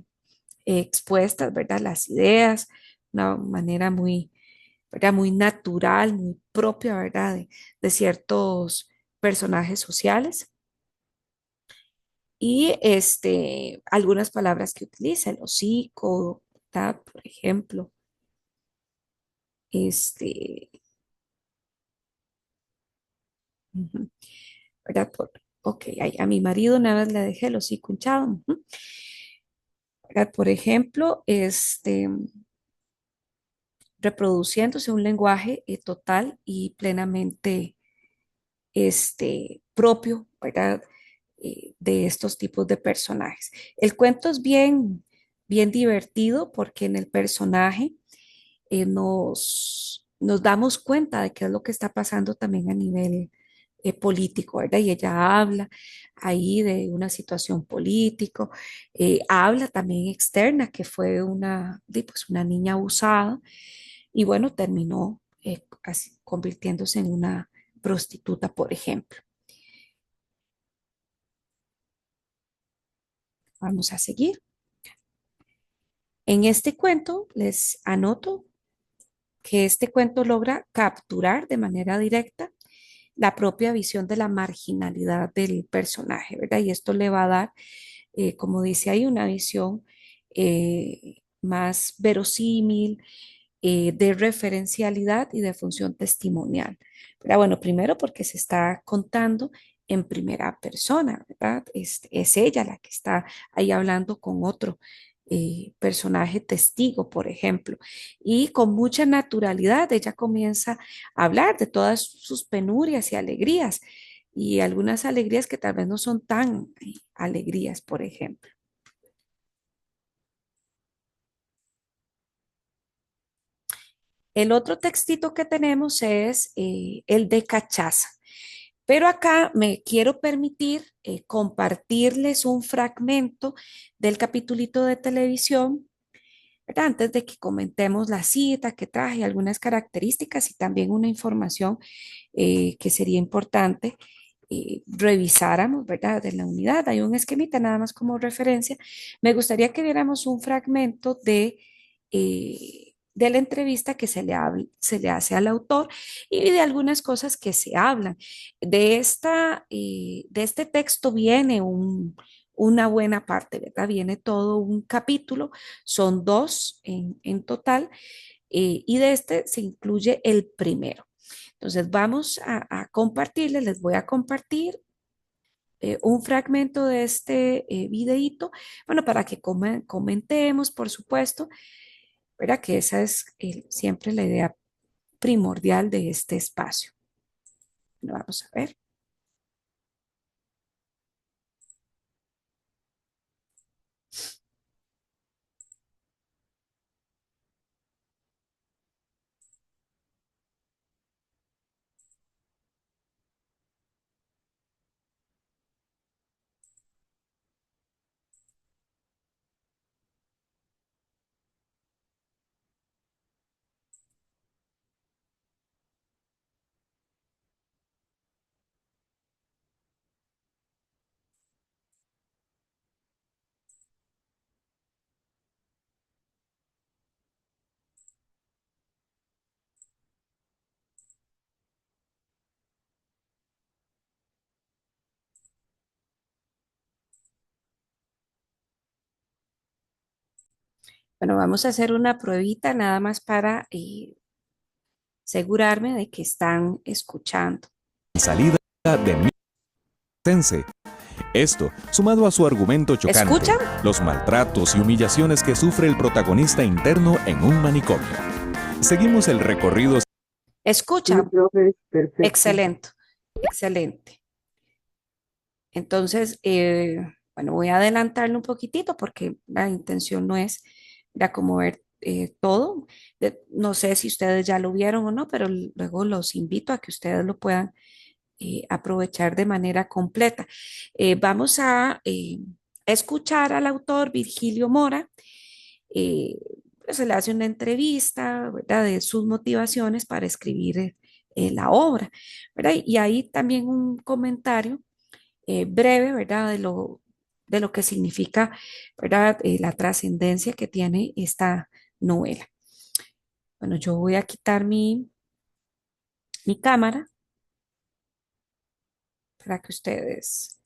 expuestas, ¿verdad? Las ideas, una manera muy, ¿verdad? Muy natural, muy propia, ¿verdad? De ciertos personajes sociales. Y algunas palabras que utiliza, el hocico, ¿verdad? Por ejemplo, este, ujú, ¿verdad? Ok, a mi marido una vez le dejé el hocico hinchado, ujú, ¿verdad? Por ejemplo, reproduciéndose un lenguaje total y plenamente propio, ¿verdad? De estos tipos de personajes. El cuento es bien divertido porque en el personaje nos damos cuenta de qué es lo que está pasando también a nivel político, ¿verdad? Y ella habla ahí de una situación político, habla también externa, que fue pues una niña abusada y bueno, terminó convirtiéndose en una prostituta, por ejemplo. Vamos a seguir. En este cuento les anoto que este cuento logra capturar de manera directa la propia visión de la marginalidad del personaje, ¿verdad? Y esto le va a dar, como dice ahí, una visión más verosímil, de referencialidad y de función testimonial. Pero bueno, primero porque se está contando en primera persona, ¿verdad? Es ella la que está ahí hablando con otro personaje testigo, por ejemplo, y con mucha naturalidad ella comienza a hablar de todas sus penurias y alegrías. y algunas alegrías que tal vez no son tan alegrías, por ejemplo. El otro textito que tenemos es el de cachaza. Pero acá me quiero permitir compartirles un fragmento del capitulito de televisión, ¿verdad? Antes de que comentemos la cita que traje, algunas características y también una información que sería importante revisáramos, ¿verdad? De la unidad. Hay un esquemita nada más como referencia. Me gustaría que viéramos un fragmento de la entrevista que se le hace al autor y de algunas cosas que se hablan. De este texto viene una buena parte, ¿verdad? Viene todo un capítulo, son dos en total, y de este se incluye el primero. Entonces vamos a compartirles, les voy a compartir un fragmento de este videíto, bueno, para que comentemos, por supuesto, ¿verdad? Que esa es siempre la idea primordial de este espacio. Lo vamos a ver. Bueno, vamos a hacer una pruebita nada más para asegurarme de que están escuchando. Salida de Tense. Esto, sumado a su argumento chocante, ¿Escuchan? los maltratos y humillaciones que sufre el protagonista interno en un manicomio. Seguimos el recorrido. Sí, ¿Escuchan? profe, perfecto. Excelente, excelente. Entonces, bueno, voy a adelantarlo un poquitito porque la intención no es ya como ver todo. No sé si ustedes ya lo vieron o no, pero luego los invito a que ustedes lo puedan aprovechar de manera completa. Vamos a escuchar al autor Virgilio Mora. eh, Se le hace una entrevista, ¿verdad? De sus motivaciones para escribir la obra, ¿verdad? Y ahí también un comentario breve, ¿verdad? De lo que significa, ¿verdad? La trascendencia que tiene esta novela. Bueno, yo voy a quitar mi cámara para que ustedes...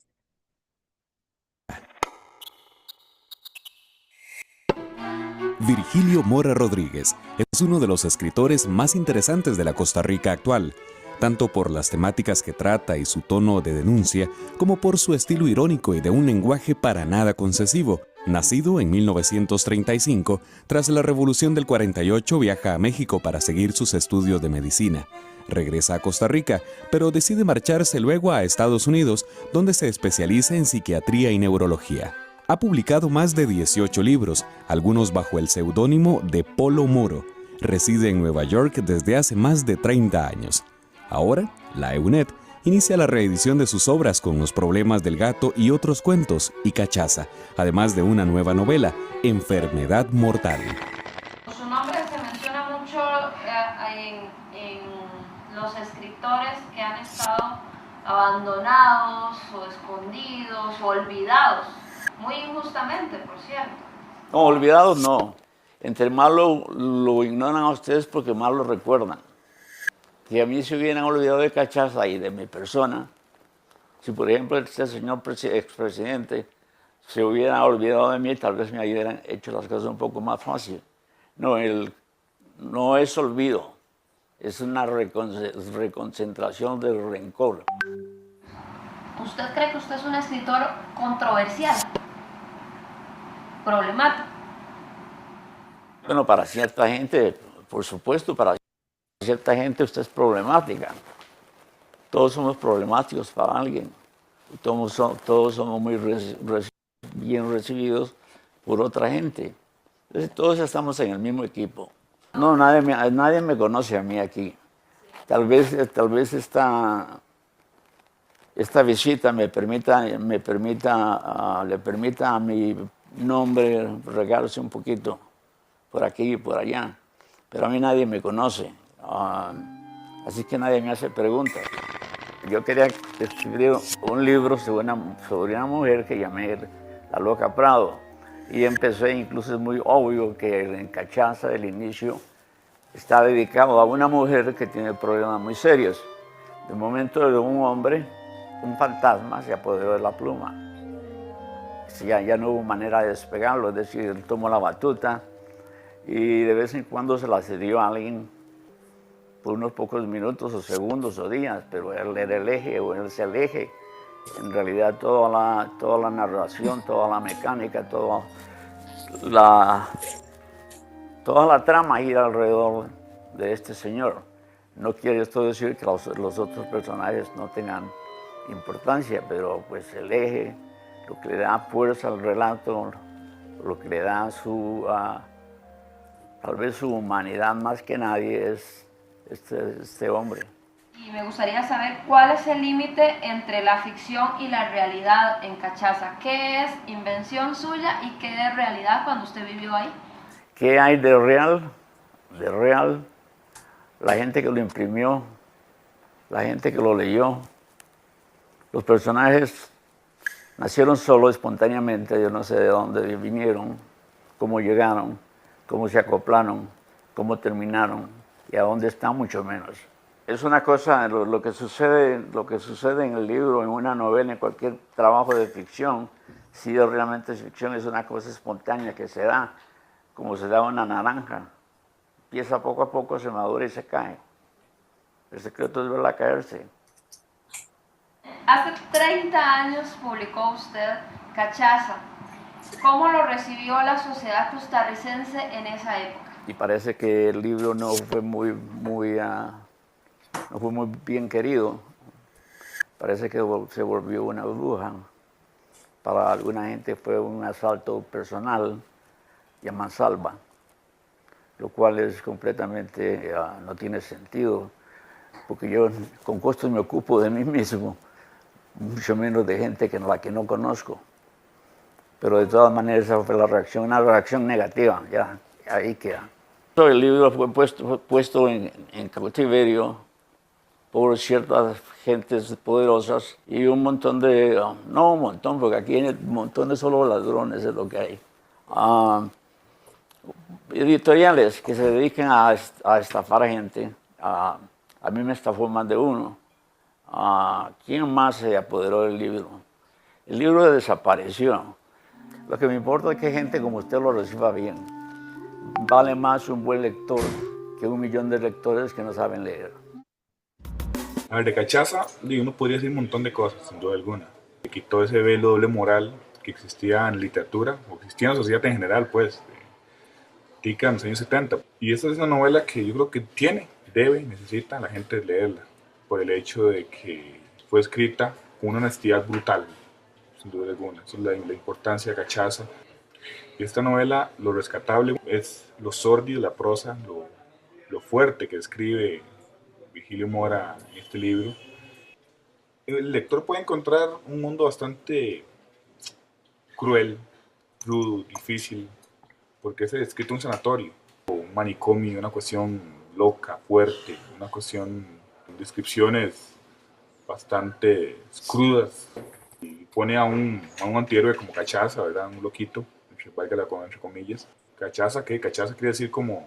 Virgilio Mora Rodríguez es uno de los escritores más interesantes de la Costa Rica actual, tanto por las temáticas que trata y su tono de denuncia, como por su estilo irónico y de un lenguaje para nada concesivo. Nacido en 1935, tras la Revolución del 48 viaja a México para seguir sus estudios de medicina. Regresa a Costa Rica, pero decide marcharse luego a Estados Unidos, donde se especializa en psiquiatría y neurología. Ha publicado más de 18 libros, algunos bajo el seudónimo de Polo Moro. Reside en Nueva York desde hace más de 30 años. Ahora, la EUNED inicia la reedición de sus obras con Los problemas del gato y otros cuentos y Cachaza, además de una nueva novela, Enfermedad mortal. Su nombre se menciona mucho en los escritores que han estado abandonados o escondidos o olvidados, muy injustamente, por cierto. No, olvidados no. Entre más lo ignoran a ustedes porque más lo recuerdan. Si a mí se hubieran olvidado de Cachaza y de mi persona, si por ejemplo este señor expresidente se hubiera olvidado de mí, tal vez me hubieran hecho las cosas un poco más fácil. No, no es olvido, es una reconcentración del rencor. ¿Usted cree que usted es un escritor controversial? Problemático. Bueno, para cierta gente, por supuesto, para cierta gente usted es problemática. todos somos problemáticos para alguien. Todos somos muy bien recibidos por otra gente. Entonces, todos estamos en el mismo equipo. No, nadie me conoce a mí aquí. Tal vez esta visita le permita a mi nombre regarse un poquito por aquí y por allá. Pero a mí nadie me conoce. Así que nadie me hace preguntas. Yo quería escribir un libro sobre una mujer que llamé La Loca Prado. Y empecé, incluso es muy obvio que en Cachaza, el inicio, está dedicado a una mujer que tiene problemas muy serios. De momento de un hombre, un fantasma se apoderó de la pluma. Ya no hubo manera de despegarlo, es decir, él tomó la batuta y de vez en cuando se la cedió a alguien por unos pocos minutos o segundos o días, pero él era el eje o él es el eje. En realidad toda la narración, toda la mecánica, toda la trama gira alrededor de este señor. No quiere esto decir que los otros personajes no tengan importancia, pero pues el eje, lo que le da fuerza al relato, lo que le da tal vez su humanidad más que nadie es este hombre. Y me gustaría saber cuál es el límite entre la ficción y la realidad en Cachaza. ¿Qué es invención suya y qué es realidad cuando usted vivió ahí? ¿Qué hay de real? De real, la gente que lo imprimió, la gente que lo leyó. Los personajes nacieron solo, espontáneamente, yo no sé de dónde vinieron, cómo llegaron, cómo se acoplaron, cómo terminaron y a dónde están, mucho menos. Es una cosa, lo que sucede en el libro, en una novela, en cualquier trabajo de ficción, si realmente es ficción, es una cosa espontánea que se da, como se da una naranja. Empieza poco a poco, se madura y se cae. El secreto es verla caerse. Hace 30 años publicó usted Cachaza. ¿Cómo lo recibió la sociedad costarricense en esa época? Y parece que el libro no fue muy bien querido. Parece que se volvió una bruja. Para alguna gente fue un asalto personal y a mansalva, lo cual es completamente, no tiene sentido, porque yo con gusto me ocupo de mí mismo, mucho menos de gente que no conozco. Pero de todas maneras esa fue la reacción, una reacción negativa, ya ahí queda. El libro fue puesto en cautiverio por ciertas gentes poderosas y un montón de, no un montón, porque aquí hay un montón de solo ladrones es lo que hay. Editoriales que se dediquen a estafar a gente. A mí me estafó más de uno. ¿Quién más se apoderó del libro? El libro desapareció. Lo que me importa es que gente como usted lo reciba bien. Vale más un buen lector que 1 millón de lectores que no saben leer. A ver, de Cachaza, uno podría decir un montón de cosas, sin duda alguna. Se quitó ese velo doble moral que existía en literatura, o existía en la sociedad en general, pues, tica en los años 70. Y esta es una novela que yo creo que necesita la gente leerla, por el hecho de que fue escrita con una honestidad brutal, sin duda alguna. Esa es la importancia de Cachaza. Y esta novela, lo rescatable es lo sórdido, la prosa, lo fuerte que escribe Virgilio Mora en este libro. El lector puede encontrar un mundo bastante cruel, rudo, difícil, porque es escrito un sanatorio, un manicomio, una cuestión loca, fuerte, una cuestión, descripciones bastante crudas. Y pone a un antihéroe como Cachaza, ¿verdad? Un loquito, entre comillas. Cachaza, ¿qué? Cachaza quiere decir como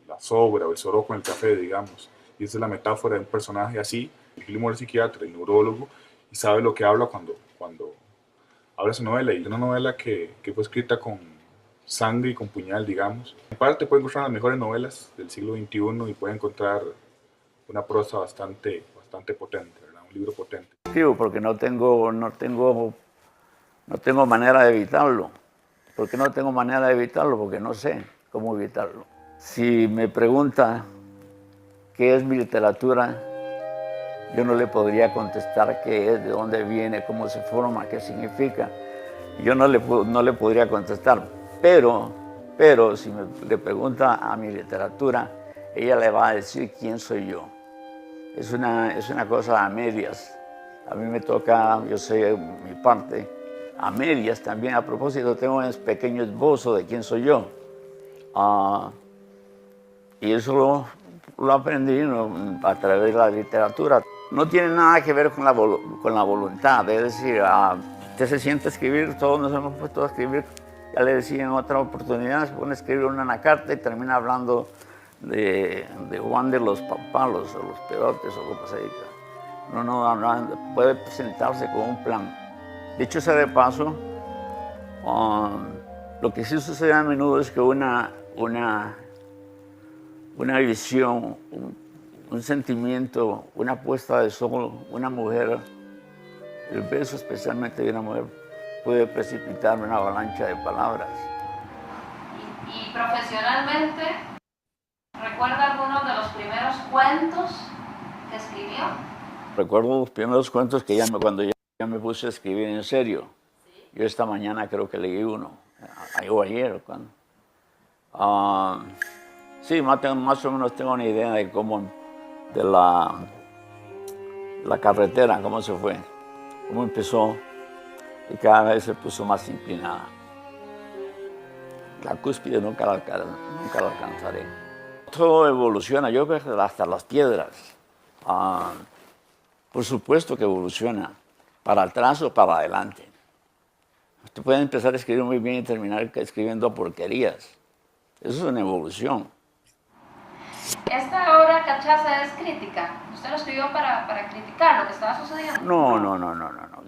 la sobra o el soroco en el café, digamos. Y esa es la metáfora de un personaje así. Virgilio Mora es psiquiatra y neurólogo y sabe lo que habla cuando habla su novela. Y es una novela que fue escrita con sangre y con puñal, digamos. En parte puede encontrar las mejores novelas del siglo XXI y puede encontrar una prosa bastante potente, ¿verdad? Un libro potente. Sí, porque no tengo manera de evitarlo. ¿Por qué no tengo manera de evitarlo? Porque no sé cómo evitarlo. Si me pregunta qué es mi literatura, yo no le podría contestar qué es, de dónde viene, cómo se forma, qué significa. Yo no le podría contestar, pero si le pregunta a mi literatura, ella le va a decir quién soy yo. Es una cosa a medias. A mí me toca, yo sé mi parte, a medias también. A propósito, tengo un pequeño esbozo de quién soy yo. Y eso lo aprendí, ¿no?, a través de la literatura. No tiene nada que ver con la voluntad, es decir, usted se siente a escribir, todos nos hemos puesto a escribir, ya le decía en otra oportunidad, se pone a escribir una carta y termina hablando de Juan de los Papalos o los Perotes o como se diga. No puede presentarse con un plan. Dicho sea de paso, lo que sí sucede a menudo es que una visión, un sentimiento, una puesta de sol, una mujer, el beso especialmente de una mujer, puede precipitar una avalancha de palabras. Y profesionalmente, ¿recuerda algunos de los primeros cuentos que escribió? Recuerdo los primeros cuentos que cuando ya me puse a escribir en serio. Yo esta mañana creo que leí uno, o ayer. Sí, más o menos tengo una idea de cómo, de la carretera, cómo se fue, cómo empezó y cada vez se puso más inclinada. La cúspide nunca la alcanzaré. Todo evoluciona, yo creo que hasta las piedras. Por supuesto que evoluciona, para atrás o para adelante. Usted puede empezar a escribir muy bien y terminar escribiendo porquerías. Eso es una evolución. ¿Esta obra Cachaza es crítica? ¿Usted lo escribió para criticar lo que estaba sucediendo? No.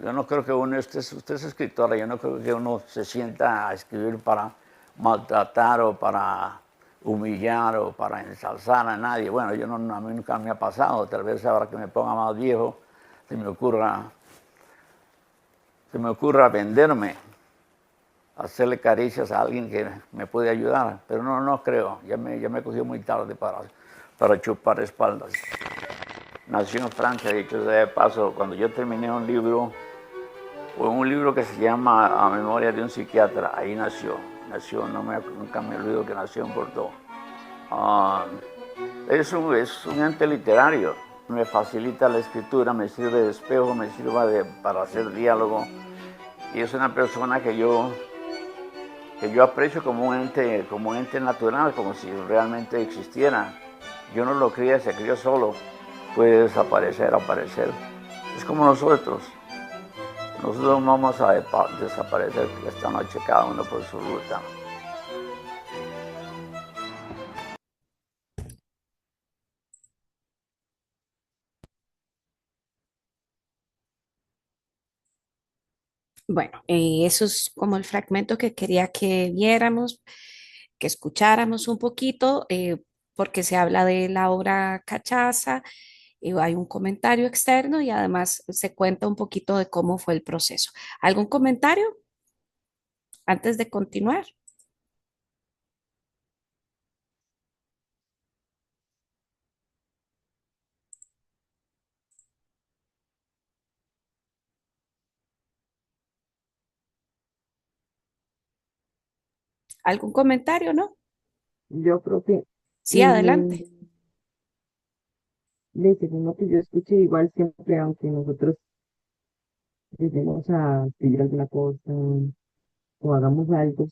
Yo no creo que usted es escritora, yo no creo que uno se sienta a escribir para maltratar o para humillar o para ensalzar a nadie. Bueno, a mí nunca me ha pasado, tal vez ahora que me ponga más viejo se me ocurra venderme, hacerle caricias a alguien que me puede ayudar, pero no creo, ya me cogió muy tarde para chupar espaldas. Nació en Francia, dicho sea de paso, cuando yo terminé un libro que se llama A memoria de un psiquiatra, ahí nació, nunca me olvido que nació en Bordeaux. Es un ente literario, me facilita la escritura, me sirve de espejo, me sirve para hacer diálogo, y es una persona que yo aprecio como un ente natural, como si realmente existiera. Yo no lo crié, se crió solo, puede desaparecer, aparecer. Es como nosotros vamos a desaparecer esta noche cada uno por su ruta. Bueno, eso es como el fragmento que quería que viéramos, que escucháramos un poquito, porque se habla de la obra Cachaza, hay un comentario externo y además se cuenta un poquito de cómo fue el proceso. ¿Algún comentario antes de continuar? ¿Algún comentario, no? Yo creo que Sí, mm, adelante. según lo que yo escuché, igual siempre, aunque nosotros lleguemos a escribir alguna cosa o hagamos algo,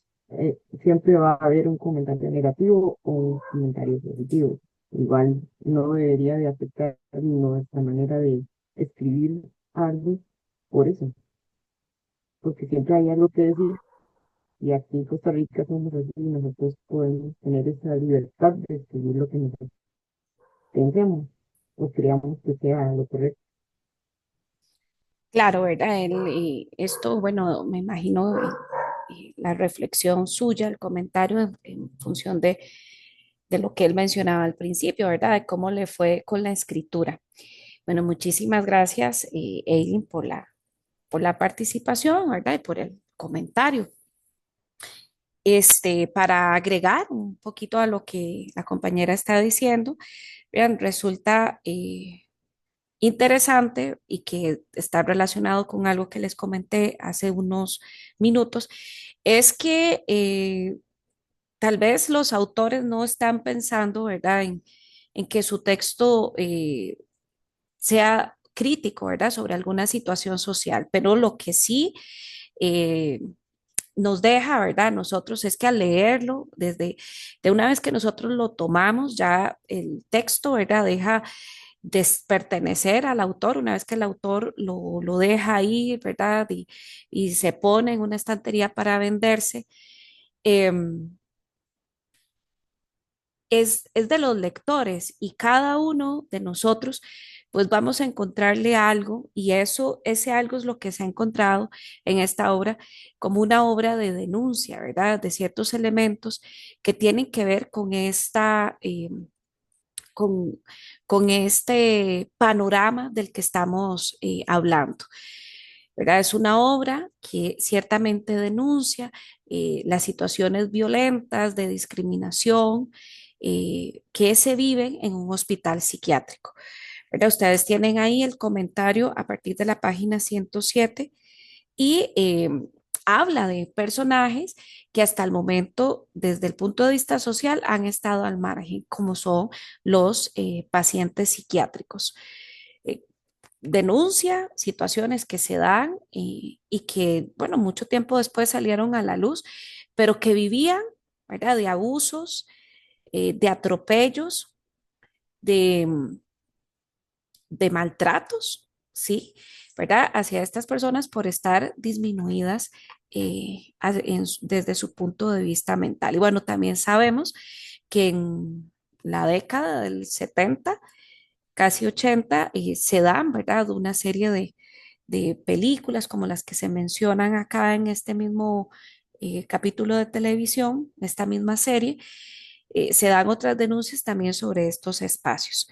siempre va a haber un comentario negativo o un comentario positivo. Igual no debería de afectar nuestra manera de escribir algo por eso, porque siempre hay algo que decir y aquí en Costa Rica somos así y nosotros podemos tener esa libertad de escribir lo que nosotros pensemos o creamos que sea lo correcto. Claro, ¿verdad? Esto, bueno, me imagino la reflexión suya, el comentario en función de lo que él mencionaba al principio, ¿verdad? De cómo le fue con la escritura. Bueno, muchísimas gracias, Eileen, por la participación, ¿verdad? Y por el comentario. Para agregar un poquito a lo que la compañera está diciendo, vean, resulta interesante y que está relacionado con algo que les comenté hace unos minutos, es que tal vez los autores no están pensando, ¿verdad?, en que su texto sea crítico, ¿verdad?, sobre alguna situación social, pero lo que sí eh, nos deja, ¿verdad?, nosotros es que al leerlo, desde de una vez que nosotros lo tomamos, ya el texto, ¿verdad?, deja de pertenecer al autor, una vez que el autor lo deja ahí, ¿verdad?, y se pone en una estantería para venderse. em, es de los lectores y cada uno de nosotros pues vamos a encontrarle algo y eso, ese algo es lo que se ha encontrado en esta obra como una obra de denuncia, ¿verdad? De ciertos elementos que tienen que ver con con, con este panorama del que estamos hablando. ¿Verdad? Es una obra que ciertamente denuncia las situaciones violentas de discriminación que se viven en un hospital psiquiátrico. ¿Verdad? Ustedes tienen ahí el comentario a partir de la página 107 y habla de personajes que hasta el momento, desde el punto de vista social, han estado al margen, como son los pacientes psiquiátricos. Eh, Denuncia situaciones que se dan y que, bueno, mucho tiempo después salieron a la luz, pero que vivían, ¿verdad?, de abusos, de atropellos, de, de maltratos, ¿sí? ¿Verdad? Hacia estas personas por estar disminuidas desde su punto de vista mental. Y bueno, también sabemos que en la década del 70 casi 80, se dan, ¿verdad? Una serie de películas como las que se mencionan acá en este mismo capítulo de televisión, esta misma serie, se dan otras denuncias también sobre estos espacios.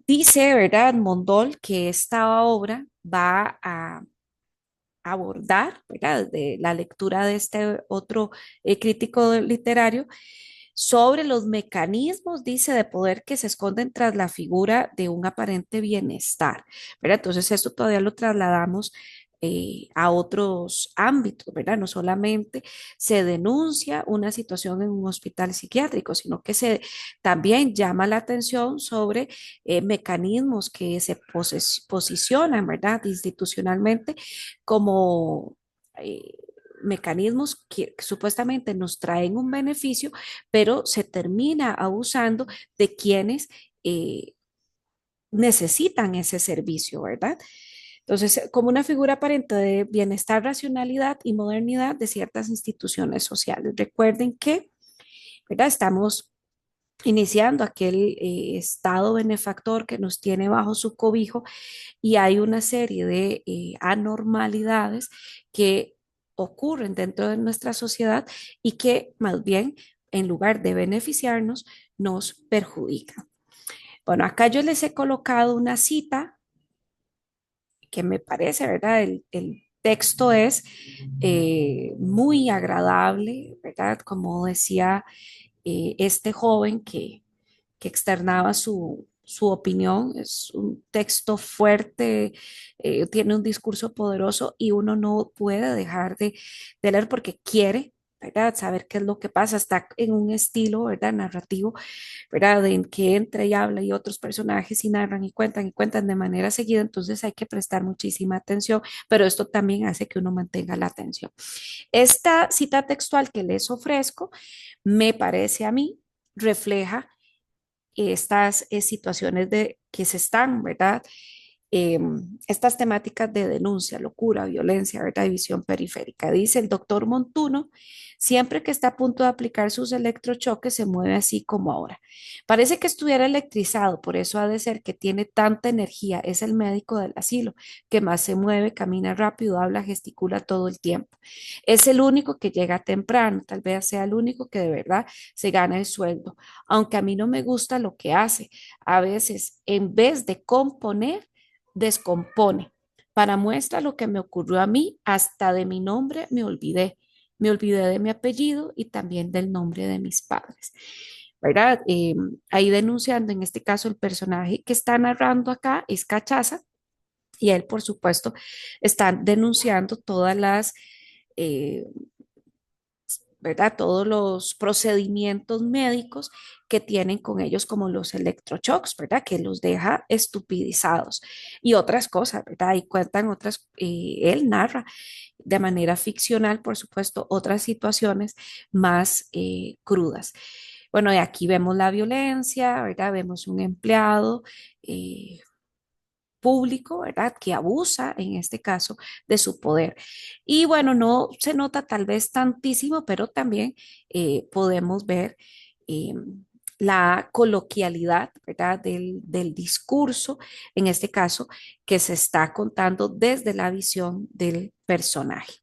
Dice, ¿verdad?, Mondol que esta obra va a abordar, ¿verdad?, de la lectura de este otro crítico literario, sobre los mecanismos, dice, de poder que se esconden tras la figura de un aparente bienestar, ¿verdad? Entonces, esto todavía lo trasladamos a otros ámbitos, ¿verdad? No solamente se denuncia una situación en un hospital psiquiátrico, sino que se también llama la atención sobre mecanismos que se posicionan, ¿verdad?, institucionalmente como mecanismos que supuestamente nos traen un beneficio, pero se termina abusando de quienes necesitan ese servicio, ¿verdad? Entonces, como una figura aparente de bienestar, racionalidad y modernidad de ciertas instituciones sociales. Recuerden que, ¿verdad?, estamos iniciando aquel estado benefactor que nos tiene bajo su cobijo y hay una serie de anormalidades que ocurren dentro de nuestra sociedad y que más bien, en lugar de beneficiarnos, nos perjudican. Bueno, acá yo les he colocado una cita que me parece, ¿verdad? El texto es muy agradable, ¿verdad? Como decía este joven que externaba su opinión. Es un texto fuerte, tiene un discurso poderoso y uno no puede dejar de leer porque quiere, ¿verdad?, saber qué es lo que pasa. Está en un estilo, ¿verdad?, narrativo, ¿verdad?, en que entra y habla y otros personajes y narran y cuentan de manera seguida, entonces hay que prestar muchísima atención, pero esto también hace que uno mantenga la atención. Esta cita textual que les ofrezco, me parece a mí, refleja estas situaciones de que se están, ¿verdad? Estas temáticas de denuncia, locura, violencia, ¿verdad? División periférica. Dice el doctor Montuno, siempre que está a punto de aplicar sus electrochoques se mueve así como ahora. Parece que estuviera electrizado, por eso ha de ser que tiene tanta energía. Es el médico del asilo, que más se mueve, camina rápido, habla, gesticula todo el tiempo. Es el único que llega temprano, tal vez sea el único que de verdad se gana el sueldo, aunque a mí no me gusta lo que hace. A veces, en vez de componer, descompone. Para muestra lo que me ocurrió a mí, hasta de mi nombre me olvidé. Me olvidé de mi apellido y también del nombre de mis padres. ¿verdad? Ahí denunciando, en este caso, el personaje que está narrando acá es Cachaza y él, por supuesto, está denunciando todas las eh, ¿verdad? Todos los procedimientos médicos que tienen con ellos, como los electroshocks, ¿verdad? Que los deja estupidizados y otras cosas, ¿verdad? Y cuentan otras, él narra de manera ficcional, por supuesto, otras situaciones más crudas. Bueno, y aquí vemos la violencia, ¿verdad? Vemos un empleado público, ¿verdad? Que abusa, en este caso, de su poder. Y bueno, no se nota tal vez tantísimo, pero también podemos ver eh, la coloquialidad, ¿verdad? Del discurso, en este caso, que se está contando desde la visión del personaje.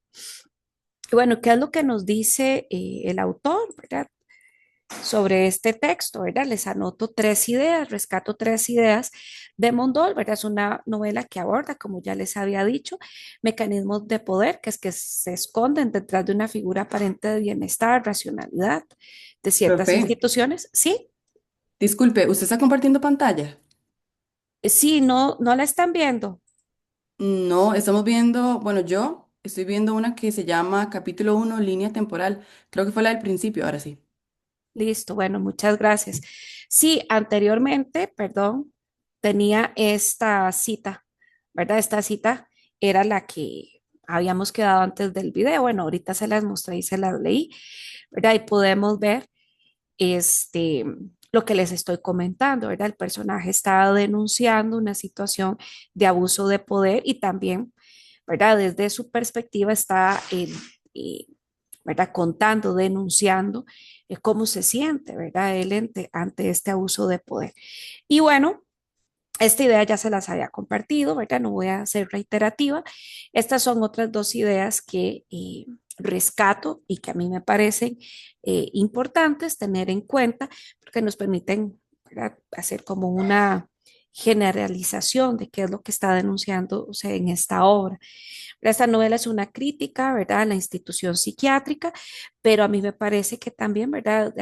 Y bueno, ¿qué es lo que nos dice el autor, ¿verdad? Sobre este texto, ¿verdad? Les anoto tres ideas, rescato tres ideas de Mondol, ¿verdad? Es una novela que aborda, como ya les había dicho, mecanismos de poder que se esconden detrás de una figura aparente de bienestar, racionalidad de ciertas Profe, instituciones. Sí, disculpe, ¿usted está compartiendo pantalla? sí, no, no la están viendo. No, estamos viendo, bueno, yo estoy viendo una que se llama capítulo 1, línea temporal. Creo que fue la del principio, ahora sí. Listo, bueno, muchas gracias. Sí, anteriormente, perdón, tenía esta cita, ¿verdad? Esta cita era la que habíamos quedado antes del video. Bueno, ahorita se las mostré y se las leí, ¿verdad? Y podemos ver este, lo que les estoy comentando, ¿verdad? El personaje está denunciando una situación de abuso de poder y también, ¿verdad? Desde su perspectiva está, eh, ¿verdad? Contando, denunciando cómo se siente, ¿verdad? Él ante este abuso de poder. Y bueno, esta idea ya se las había compartido, ¿verdad? No voy a ser reiterativa. Estas son otras dos ideas que rescato y que a mí me parecen importantes tener en cuenta porque nos permiten, ¿verdad? Hacer como una generalización de qué es lo que está denunciando, o sea, en esta obra. Esta novela es una crítica, ¿verdad?, a la institución psiquiátrica, pero a mí me parece que también, ¿verdad?,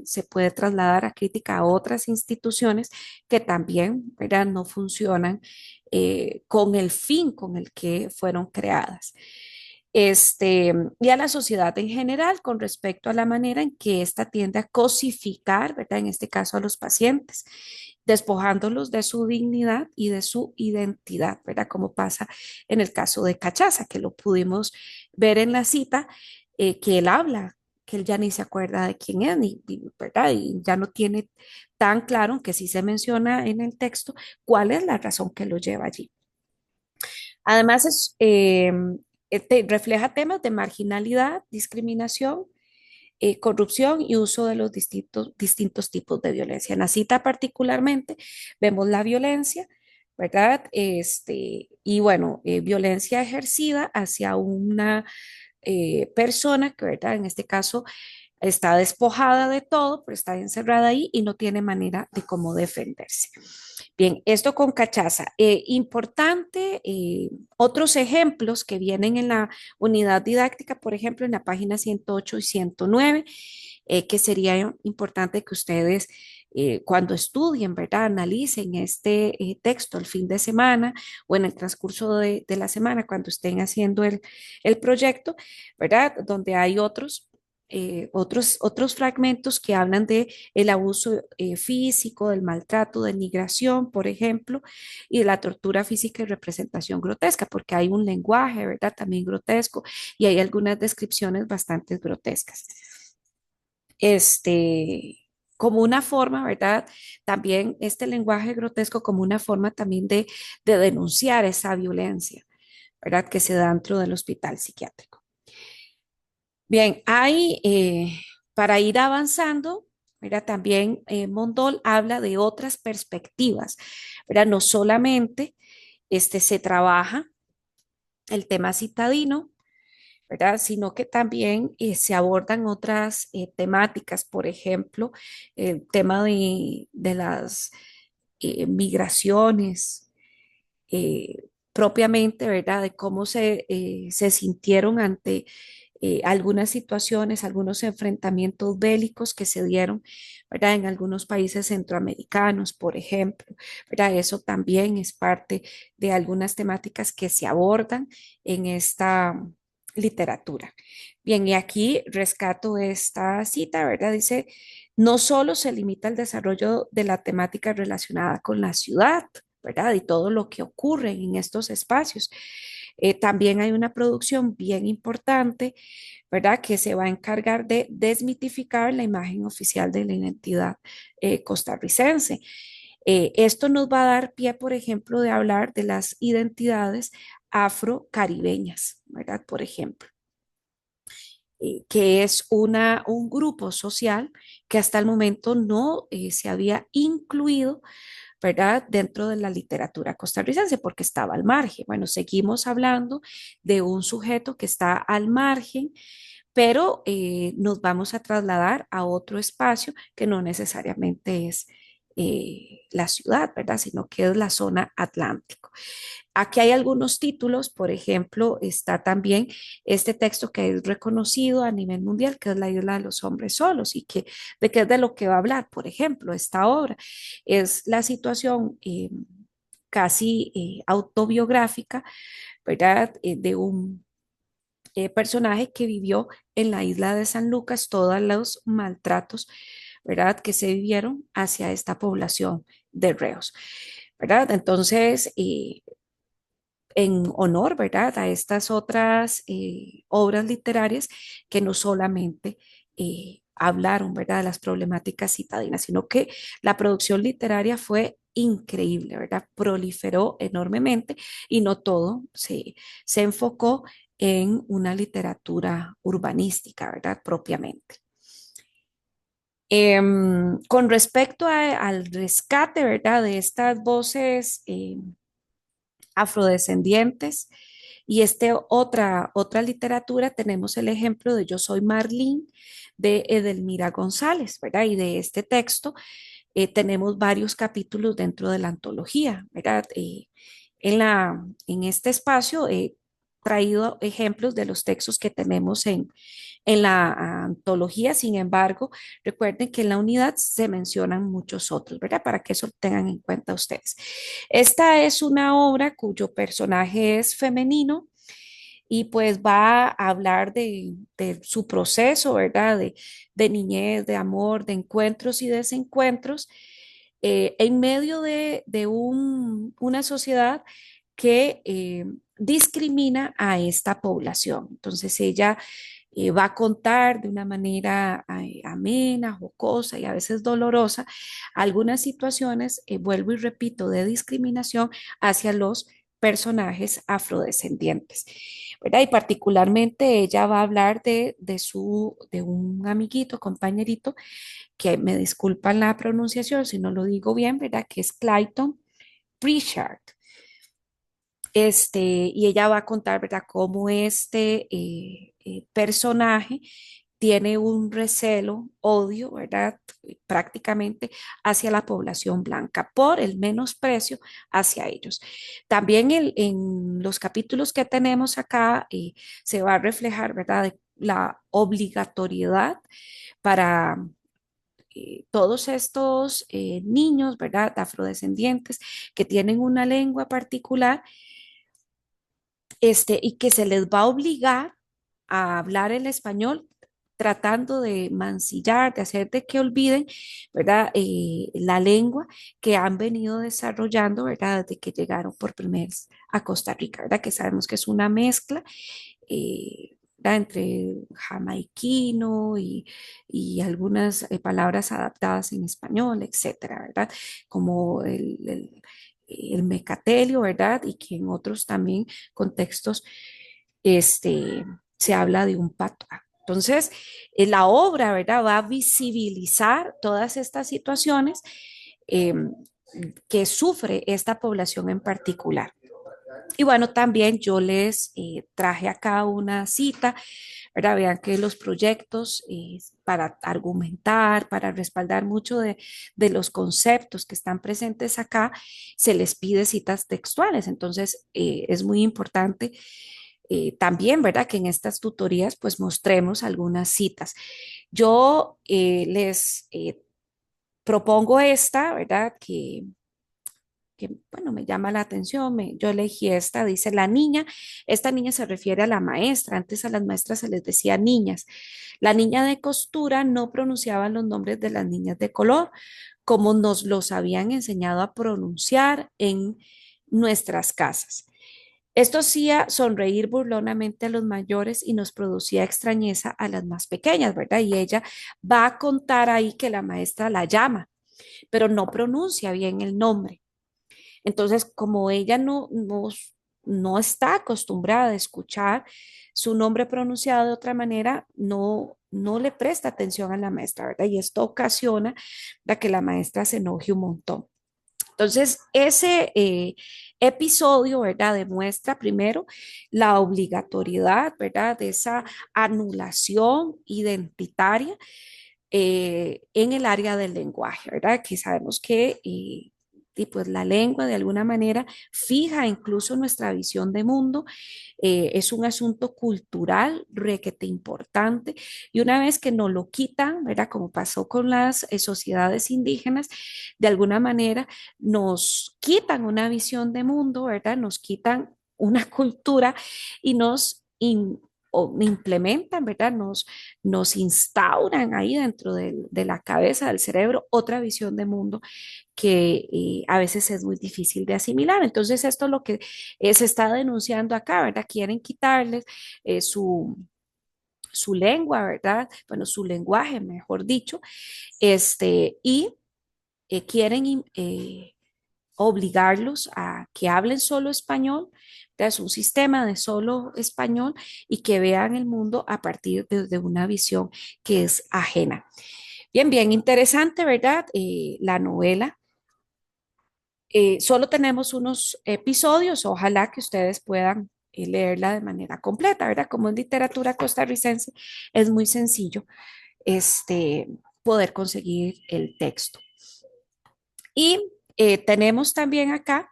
se puede trasladar a crítica a otras instituciones que también, ¿verdad?, no funcionan con el fin con el que fueron creadas. Y a la sociedad en general con respecto a la manera en que ésta tiende a cosificar, ¿verdad? En este caso a los pacientes, despojándolos de su dignidad y de su identidad, ¿verdad? Como pasa en el caso de Cachaza, que lo pudimos ver en la cita, que él habla, que él ya ni se acuerda de quién es, ¿verdad? Y ya no tiene tan claro, aunque sí se menciona en el texto, cuál es la razón que lo lleva allí. Además, refleja temas de marginalidad, discriminación, corrupción y uso de los distintos tipos de violencia. En la cita particularmente vemos la violencia, ¿verdad? Y bueno, violencia ejercida hacia una persona que, ¿verdad? En este caso está despojada de todo, pero está encerrada ahí y no tiene manera de cómo defenderse. Bien, esto con Cachaza. Importante, otros ejemplos que vienen en la unidad didáctica, por ejemplo, en la página 108 y 109, que sería importante que ustedes cuando estudien, ¿verdad? Analicen este texto el fin de semana o en el transcurso de la semana cuando estén haciendo el proyecto, ¿verdad? Donde hay otros fragmentos que hablan de el abuso físico, del maltrato, de migración, por ejemplo, y de la tortura física y representación grotesca, porque hay un lenguaje, ¿verdad? También grotesco y hay algunas descripciones bastante grotescas. Este, como una forma, ¿verdad? También este lenguaje grotesco como una forma también de denunciar esa violencia, ¿verdad? Que se da dentro del hospital psiquiátrico. Bien, hay, para ir avanzando, mira, también Mondol habla de otras perspectivas, ¿verdad? No solamente se trabaja el tema citadino, ¿verdad? Sino que también se abordan otras temáticas, por ejemplo, el tema de las migraciones, propiamente, ¿verdad? De cómo se sintieron ante algunas situaciones, algunos enfrentamientos bélicos que se dieron, ¿verdad? En algunos países centroamericanos, por ejemplo, ¿verdad? Eso también es parte de algunas temáticas que se abordan en esta literatura. Bien, y aquí rescato esta cita, ¿verdad? Dice, no solo se limita el desarrollo de la temática relacionada con la ciudad, ¿verdad? Y todo lo que ocurre en estos espacios. También hay una producción bien importante, ¿verdad? Que se va a encargar de desmitificar la imagen oficial de la identidad costarricense. Esto nos va a dar pie, por ejemplo, de hablar de las identidades afrocaribeñas, ¿verdad? Por ejemplo, que es un grupo social que hasta el momento no se había incluido, ¿verdad? Dentro de la literatura costarricense, porque estaba al margen. Bueno, seguimos hablando de un sujeto que está al margen, pero nos vamos a trasladar a otro espacio que no necesariamente es la ciudad, ¿verdad? Sino que es la zona atlántico. Aquí hay algunos títulos, por ejemplo, está también este texto que es reconocido a nivel mundial, que es La isla de los hombres solos, y que de qué es de lo que va a hablar, por ejemplo, esta obra. Es la situación casi autobiográfica, ¿verdad? De un personaje que vivió en la isla de San Lucas todos los maltratos, ¿verdad? Que se vivieron hacia esta población de reos, ¿verdad? Entonces, en honor, ¿verdad? A estas otras obras literarias que no solamente hablaron, ¿verdad? De las problemáticas citadinas, sino que la producción literaria fue increíble, ¿verdad? Proliferó enormemente y no todo se enfocó en una literatura urbanística, ¿verdad? Propiamente. Con respecto al rescate, ¿verdad? De estas voces afrodescendientes y otra literatura, tenemos el ejemplo de Yo soy Marlene de Edelmira González, ¿verdad? Y de este texto tenemos varios capítulos dentro de la antología, ¿verdad? En este espacio he traído ejemplos de los textos que tenemos en la antología. Sin embargo, recuerden que en la unidad se mencionan muchos otros, ¿verdad? Para que eso tengan en cuenta ustedes. Esta es una obra cuyo personaje es femenino y pues va a hablar de su proceso, ¿verdad? De niñez, de amor, de encuentros y desencuentros en medio de una sociedad que discrimina a esta población. Entonces ella va a contar de una manera amena, jocosa y a veces dolorosa algunas situaciones, vuelvo y repito, de discriminación hacia los personajes afrodescendientes, ¿verdad? Y particularmente ella va a hablar de un amiguito, compañerito, que me disculpan la pronunciación si no lo digo bien, ¿verdad? Que es Clayton Pritchard. Y ella va a contar, ¿verdad?, cómo este personaje tiene un recelo, odio, ¿verdad?, prácticamente hacia la población blanca por el menosprecio hacia ellos. También en los capítulos que tenemos acá se va a reflejar, ¿verdad?, la obligatoriedad para todos estos niños, ¿verdad?, afrodescendientes que tienen una lengua particular y que se les va a obligar a hablar el español tratando de mancillar, de hacer de que olviden, ¿verdad? La lengua que han venido desarrollando, ¿verdad? Desde que llegaron por primera vez a Costa Rica, ¿verdad? Que sabemos que es una mezcla ¿verdad? Entre jamaiquino y algunas palabras adaptadas en español, etcétera, ¿verdad? Como el mecatelio, ¿verdad? Y que en otros también contextos se habla de un patuá. Entonces, la obra, ¿verdad? Va a visibilizar todas estas situaciones eh, que sufre esta población en particular. Y bueno, también yo les traje acá una cita, ¿verdad? Vean que los proyectos para argumentar, para respaldar mucho de los conceptos que están presentes acá, se les pide citas textuales. Entonces, es muy importante también, ¿verdad? Que en estas tutorías pues mostremos algunas citas. Yo les propongo esta, ¿verdad? Bueno, me llama la atención, yo elegí esta, dice la niña, esta niña se refiere a la maestra, antes a las maestras se les decía niñas. La niña de costura no pronunciaba los nombres de las niñas de color como nos los habían enseñado a pronunciar en nuestras casas. Esto hacía sonreír burlonamente a los mayores y nos producía extrañeza a las más pequeñas, ¿verdad? Y ella va a contar ahí que la maestra la llama, pero no pronuncia bien el nombre. Entonces, como ella no está acostumbrada a escuchar su nombre pronunciado de otra manera, no le presta atención a la maestra, ¿verdad? Y esto ocasiona que la maestra se enoje un montón. Entonces, ese episodio, ¿verdad? Demuestra primero la obligatoriedad, ¿verdad? De esa anulación identitaria en el área del lenguaje, ¿verdad? Que sabemos que y pues la lengua de alguna manera fija incluso nuestra visión de mundo, es un asunto cultural requete importante y una vez que nos lo quitan, ¿verdad? Como pasó con las sociedades indígenas, de alguna manera nos quitan una visión de mundo, ¿verdad? Nos quitan una cultura y o implementan, ¿verdad? Nos instauran ahí dentro de la cabeza, del cerebro, otra visión de mundo que a veces es muy difícil de asimilar. Entonces, esto es lo que se está denunciando acá, ¿verdad? Quieren quitarles su lengua, ¿verdad? Bueno, su lenguaje, mejor dicho, y quieren obligarlos a que hablen solo español, es un sistema de solo español y que vean el mundo a partir de una visión que es ajena. Bien, bien interesante, ¿verdad? La novela. Solo tenemos unos episodios, ojalá que ustedes puedan leerla de manera completa, ¿verdad? Como en literatura costarricense, es muy sencillo este, poder conseguir el texto. Y tenemos también acá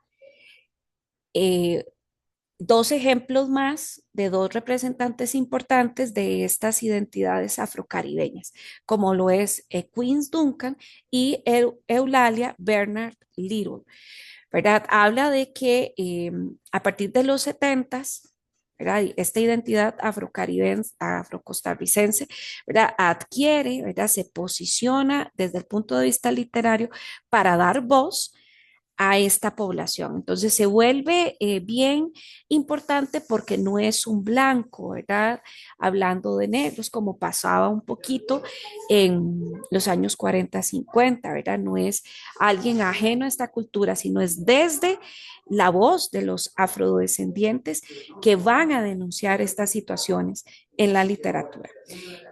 eh, dos ejemplos más de dos representantes importantes de estas identidades afrocaribeñas, como lo es Queens Duncan y Eulalia Bernard Little, ¿verdad? Habla de que a partir de los 70s, ¿verdad? Esta identidad afrocaribense, afrocostarricense, ¿verdad? Adquiere, ¿verdad? Se posiciona desde el punto de vista literario para dar voz a esta población. Entonces se vuelve bien importante porque no es un blanco, ¿verdad? Hablando de negros, como pasaba un poquito en los años 40, 50, ¿verdad? No es alguien ajeno a esta cultura, sino es desde la voz de los afrodescendientes que van a denunciar estas situaciones en la literatura.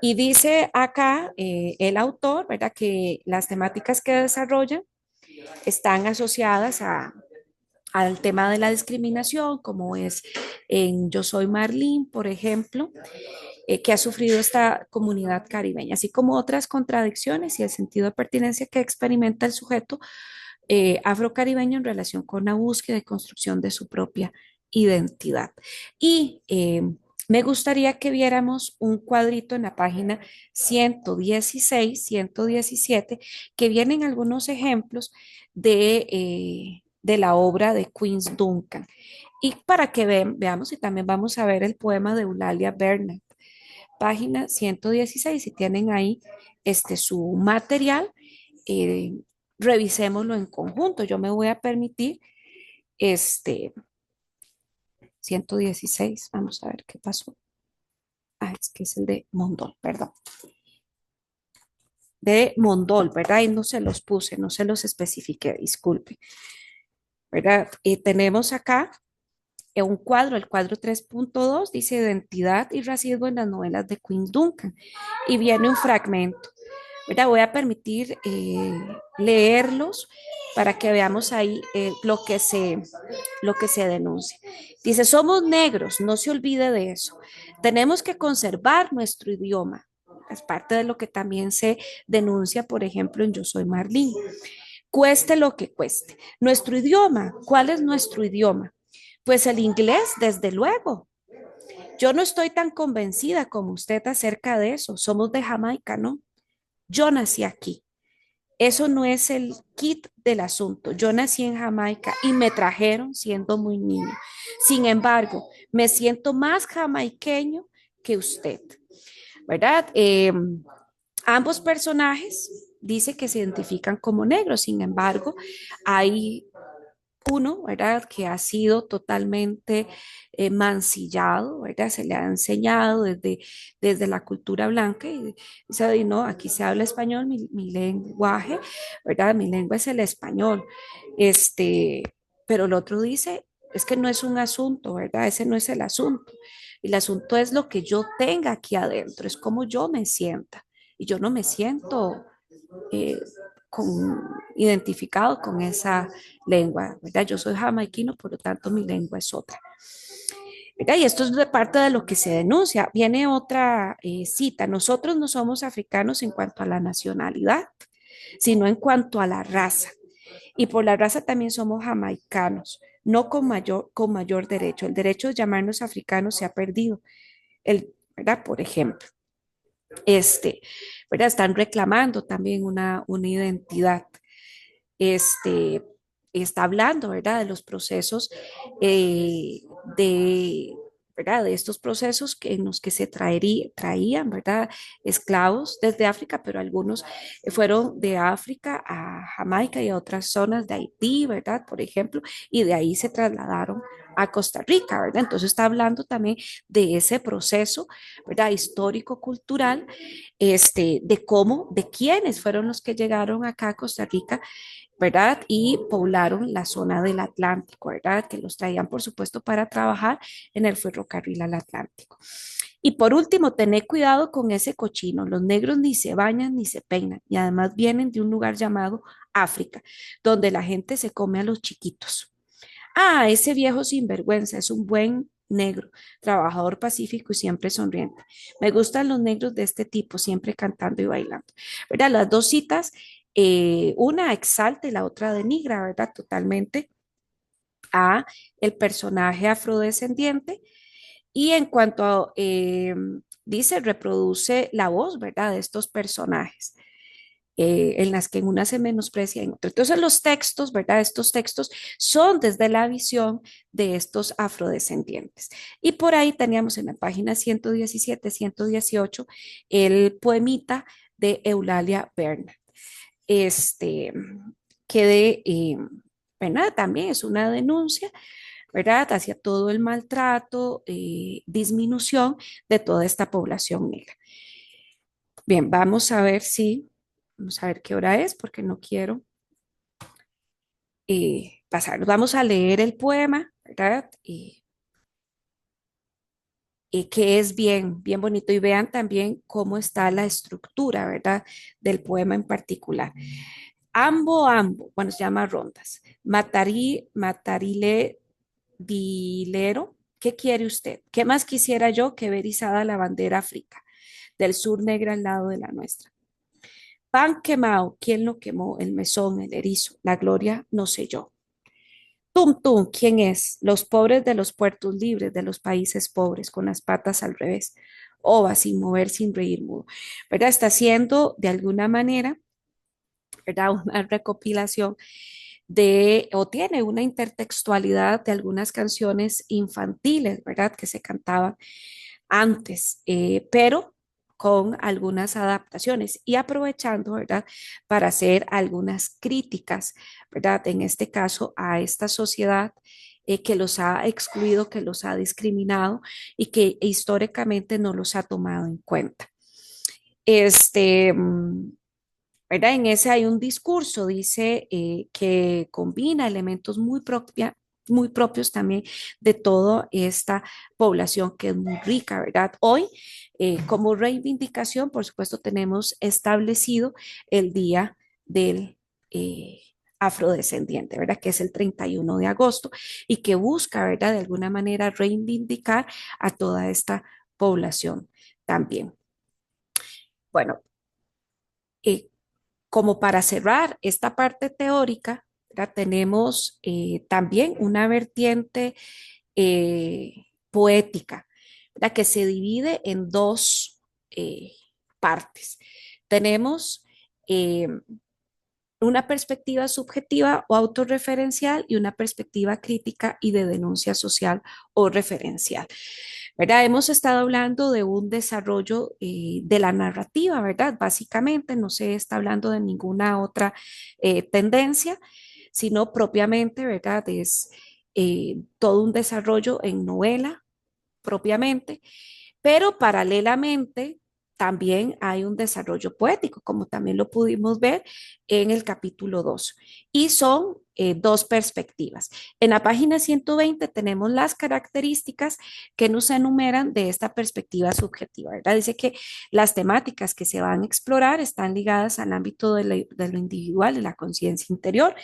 Y dice acá el autor, ¿verdad? Que las temáticas que desarrollan están asociadas al tema de la discriminación, como es en Yo Soy Marlene, por ejemplo, que ha sufrido esta comunidad caribeña, así como otras contradicciones y el sentido de pertenencia que experimenta el sujeto afrocaribeño en relación con la búsqueda y construcción de su propia identidad. Y me gustaría que viéramos un cuadrito en la página 116, 117, que vienen algunos ejemplos de la obra de Queens Duncan. Y para que veamos y también vamos a ver el poema de Eulalia Bernard, página 116, si tienen ahí su material, eh, revisémoslo en conjunto. Yo me voy a permitir 116, vamos a ver qué pasó. Ah, es que es el de Mondol, perdón. De Mondol, ¿verdad? Y no se los puse, no se los especifiqué, disculpe. ¿Verdad? Tenemos acá un cuadro, el cuadro 3.2, dice Identidad y racismo en las novelas de Queen Duncan. Y viene un fragmento. ¿Verdad? Voy a permitir leerlos para que veamos ahí lo que se denuncia. Dice, somos negros, no se olvide de eso. Tenemos que conservar nuestro idioma. Es parte de lo que también se denuncia, por ejemplo, en Yo Soy Marlene. Cueste lo que cueste. Nuestro idioma, ¿cuál es nuestro idioma? Pues el inglés, desde luego. Yo no estoy tan convencida como usted acerca de eso. Somos de Jamaica, ¿no? Yo nací aquí. Eso no es el kit del asunto. Yo nací en Jamaica y me trajeron siendo muy niño. Sin embargo, me siento más jamaiqueño que usted, ¿verdad? Ambos personajes dice que se identifican como negros. Sin embargo, hay uno, ¿verdad? Que ha sido totalmente mancillado, ¿verdad? Se le ha enseñado desde la cultura blanca y dice, no, aquí se habla español, mi lenguaje, ¿verdad? Mi lengua es el español. Este, pero el otro dice, es que no es un asunto, ¿verdad? Ese no es el asunto. El asunto es lo que yo tenga aquí adentro, es como yo me sienta. Y yo no me siento eh, identificado con esa lengua, ¿verdad? Yo soy jamaiquino, por lo tanto mi lengua es otra. ¿Verdad? Y esto es de parte de lo que se denuncia. Viene otra cita. Nosotros no somos africanos en cuanto a la nacionalidad, sino en cuanto a la raza. Y por la raza también somos jamaicanos, no con mayor derecho. El derecho de llamarnos africanos se ha perdido. ¿Verdad? Por ejemplo, este, ¿verdad? Están reclamando también una identidad. Este, está hablando, ¿verdad? De los procesos eh, de, ¿verdad? De estos procesos en los que se traían, ¿verdad? Esclavos desde África, pero algunos fueron de África a Jamaica y a otras zonas de Haití, ¿verdad? Por ejemplo, y de ahí se trasladaron a Costa Rica, ¿verdad? Entonces está hablando también de ese proceso, ¿verdad? Histórico-cultural, de cómo, de quiénes fueron los que llegaron acá a Costa Rica, ¿verdad? Y poblaron la zona del Atlántico, ¿verdad? Que los traían, por supuesto, para trabajar en el ferrocarril al Atlántico. Y por último, tener cuidado con ese cochino. Los negros ni se bañan ni se peinan y además vienen de un lugar llamado África, donde la gente se come a los chiquitos. Ah, ese viejo sinvergüenza es un buen negro, trabajador pacífico y siempre sonriente. Me gustan los negros de este tipo, siempre cantando y bailando. ¿Verdad? Las dos citas, una exalta y la otra denigra, ¿verdad? Totalmente a el personaje afrodescendiente. Y en cuanto a, dice, reproduce la voz, ¿verdad? De estos personajes en las que en una se menosprecia en otra. Entonces los textos, ¿verdad? Estos textos son desde la visión de estos afrodescendientes. Y por ahí teníamos en la página 117, 118, el poemita de Eulalia Bernard. Este, que ¿verdad? También es una denuncia, ¿verdad? Hacia todo el maltrato, disminución de toda esta población negra. Bien, vamos a ver qué hora es, porque no quiero pasar. Vamos a leer el poema, ¿verdad? Que es bien bonito. Y vean también cómo está la estructura, ¿verdad? Del poema en particular. Bueno, se llama rondas. Matarile dilero, ¿qué quiere usted? ¿Qué más quisiera yo que ver izada la bandera África, del sur negra al lado de la nuestra? Pan quemado, ¿quién lo quemó? El mesón, el erizo, la gloria, no sé yo. Tum tum, ¿quién es? Los pobres de los puertos libres, de los países pobres, con las patas al revés. Ova, sin mover, sin reír, mudo. ¿Verdad? Está haciendo de alguna manera, ¿verdad? Una recopilación o tiene una intertextualidad de algunas canciones infantiles, ¿verdad? Que se cantaban antes, pero con algunas adaptaciones y aprovechando, ¿verdad? Para hacer algunas críticas, ¿verdad? En este caso a esta sociedad que los ha excluido, que los ha discriminado y que históricamente no los ha tomado en cuenta. Este, ¿verdad? En ese hay un discurso, dice, que combina elementos muy propios también de toda esta población que es muy rica, ¿verdad? Hoy, como reivindicación, por supuesto, tenemos establecido el Día del Afrodescendiente, ¿verdad? Que es el 31 de agosto y que busca, ¿verdad? De alguna manera reivindicar a toda esta población también. Bueno, eh, como para cerrar esta parte teórica, ¿verdad? Tenemos también una vertiente poética, la que se divide en dos partes. Tenemos eh, una perspectiva subjetiva o autorreferencial y una perspectiva crítica y de denuncia social o referencial. ¿Verdad? Hemos estado hablando de un desarrollo de la narrativa, ¿verdad? Básicamente no se está hablando de ninguna otra tendencia, sino propiamente, ¿verdad? Es todo un desarrollo en novela propiamente, pero paralelamente también hay un desarrollo poético, como también lo pudimos ver en el capítulo 2. Y son dos perspectivas. En la página 120 tenemos las características que nos enumeran de esta perspectiva subjetiva, ¿verdad? Dice que las temáticas que se van a explorar están ligadas al ámbito de lo individual, de la conciencia interior,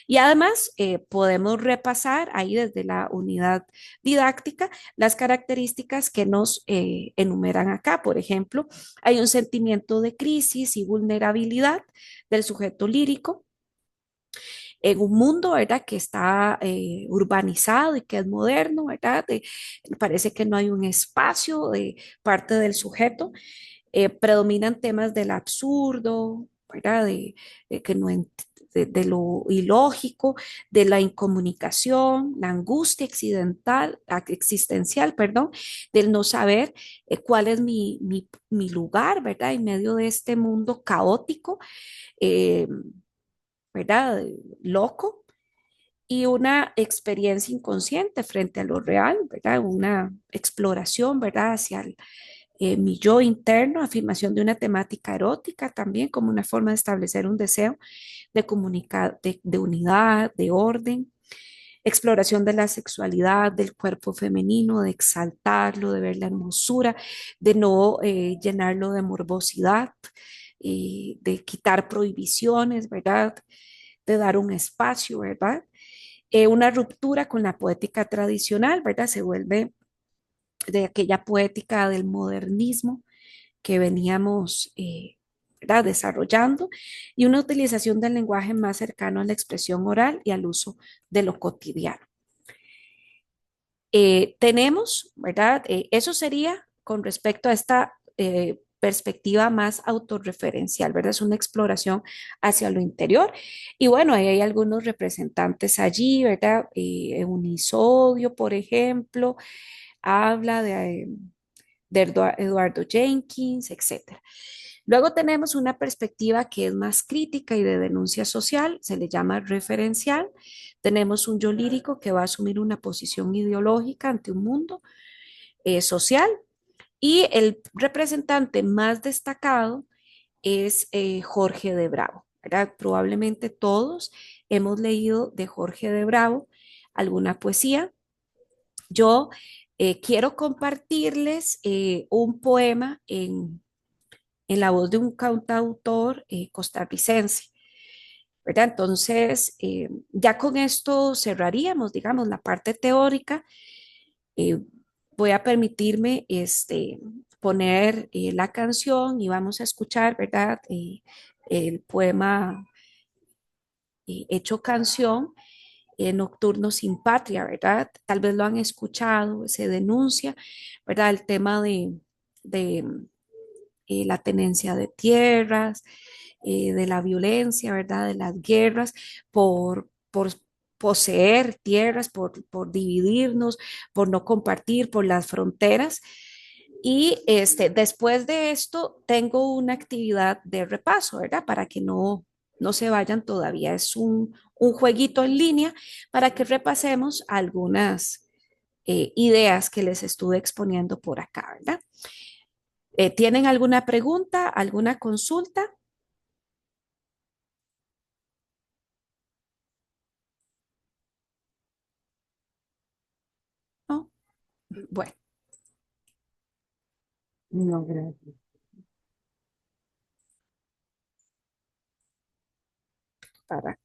y además podemos repasar ahí desde la unidad didáctica las características que nos enumeran acá. Por ejemplo, hay un sentimiento de crisis y vulnerabilidad del sujeto lírico en un mundo, ¿verdad?, que está urbanizado y que es moderno, ¿verdad? Parece que no hay un espacio de parte del sujeto. Predominan temas del absurdo, ¿verdad? De que no de lo ilógico, de la incomunicación, la angustia existencial, perdón, del no saber cuál es mi lugar, ¿verdad? En medio de este mundo caótico, eh, ¿verdad? Loco, y una experiencia inconsciente frente a lo real, ¿verdad? Una exploración, ¿verdad? Hacia mi yo interno, afirmación de una temática erótica también como una forma de establecer un deseo de comunicar, de unidad, de orden, exploración de la sexualidad, del cuerpo femenino, de exaltarlo, de ver la hermosura, de no llenarlo de morbosidad, de quitar prohibiciones, ¿verdad? De dar un espacio, ¿verdad? Una ruptura con la poética tradicional, ¿verdad? Se vuelve de aquella poética del modernismo que veníamos ¿verdad?, desarrollando, y una utilización del lenguaje más cercano a la expresión oral y al uso de lo cotidiano. Tenemos, ¿verdad? Eso sería con respecto a esta perspectiva más autorreferencial, ¿verdad? Es una exploración hacia lo interior. Y bueno, ahí hay algunos representantes allí, ¿verdad? Unisodio, por ejemplo, habla de Eduardo Jenkins, etcétera. Luego tenemos una perspectiva que es más crítica y de denuncia social, se le llama referencial. Tenemos un yo lírico que va a asumir una posición ideológica ante un mundo social, y el representante más destacado es Jorge de Bravo, ¿verdad? Probablemente todos hemos leído de Jorge de Bravo alguna poesía. Yo quiero compartirles un poema en la voz de un cantautor costarricense, ¿verdad? Entonces, ya con esto cerraríamos, digamos, la parte teórica. Eh, Voy a permitirme poner la canción y vamos a escuchar, ¿verdad? El poema hecho canción, Nocturno sin Patria, ¿verdad? Tal vez lo han escuchado, se denuncia, ¿verdad? El tema de la tenencia de tierras, de la violencia, ¿verdad? De las guerras por poseer tierras, por dividirnos, por no compartir, por las fronteras. Y después de esto tengo una actividad de repaso, ¿verdad? Para que no se vayan todavía. Es un jueguito en línea para que repasemos algunas ideas que les estuve exponiendo por acá, ¿verdad? ¿Tienen alguna pregunta, alguna consulta? ¿No? Bueno, No, gracias. para.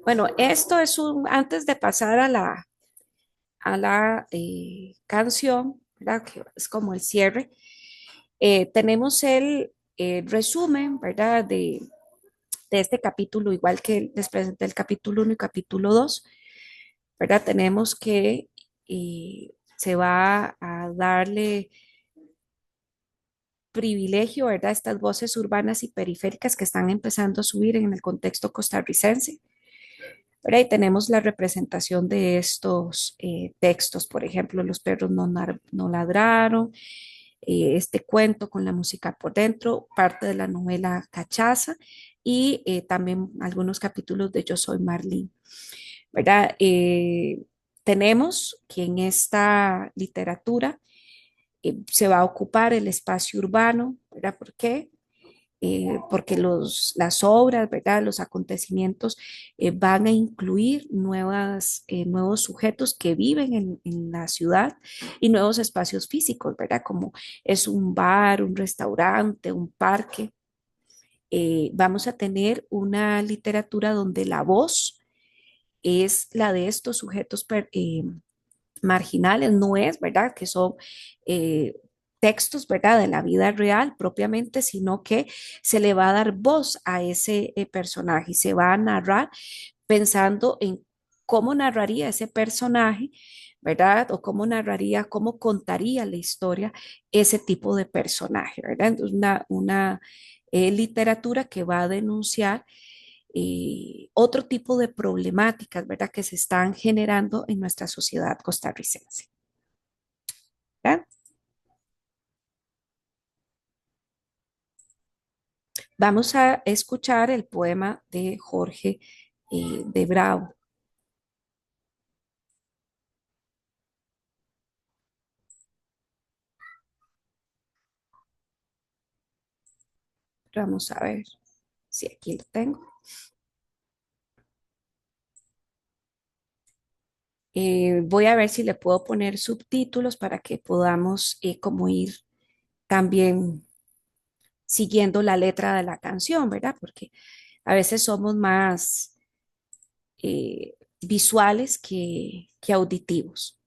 Bueno, esto es antes de pasar a la canción, ¿verdad? Que es como el cierre. Tenemos el resumen, ¿verdad? de este capítulo, igual que les presenté el capítulo 1 y capítulo 2, ¿verdad? Tenemos que se va a darle privilegio, ¿verdad? Estas voces urbanas y periféricas que están empezando a subir en el contexto costarricense. ¿Verdad? Y tenemos la representación de estos textos, por ejemplo, Los perros no ladraron, este cuento con la música por dentro, parte de la novela Cachaza y también algunos capítulos de Yo soy Marlene, ¿verdad? Tenemos que en esta literatura se va a ocupar el espacio urbano, ¿verdad? ¿Por qué? Porque las obras, ¿verdad? Los acontecimientos van a incluir nuevos sujetos que viven en la ciudad y nuevos espacios físicos, ¿verdad? Como es un bar, un restaurante, un parque. Vamos a tener una literatura donde la voz es la de estos sujetos marginales, no es, ¿verdad? Que son eh, textos, ¿verdad? De la vida real propiamente, sino que se le va a dar voz a ese personaje y se va a narrar pensando en cómo narraría ese personaje, ¿verdad? O cómo narraría, cómo contaría la historia ese tipo de personaje, ¿verdad? Entonces, una literatura que va a denunciar otro tipo de problemáticas, ¿verdad? Que se están generando en nuestra sociedad costarricense. ¿Verdad? Vamos a escuchar el poema de Jorge de Bravo. Vamos a ver si aquí lo tengo. Voy a ver si le puedo poner subtítulos para que podamos como ir también siguiendo la letra de la canción, ¿verdad? Porque a veces somos más visuales que auditivos.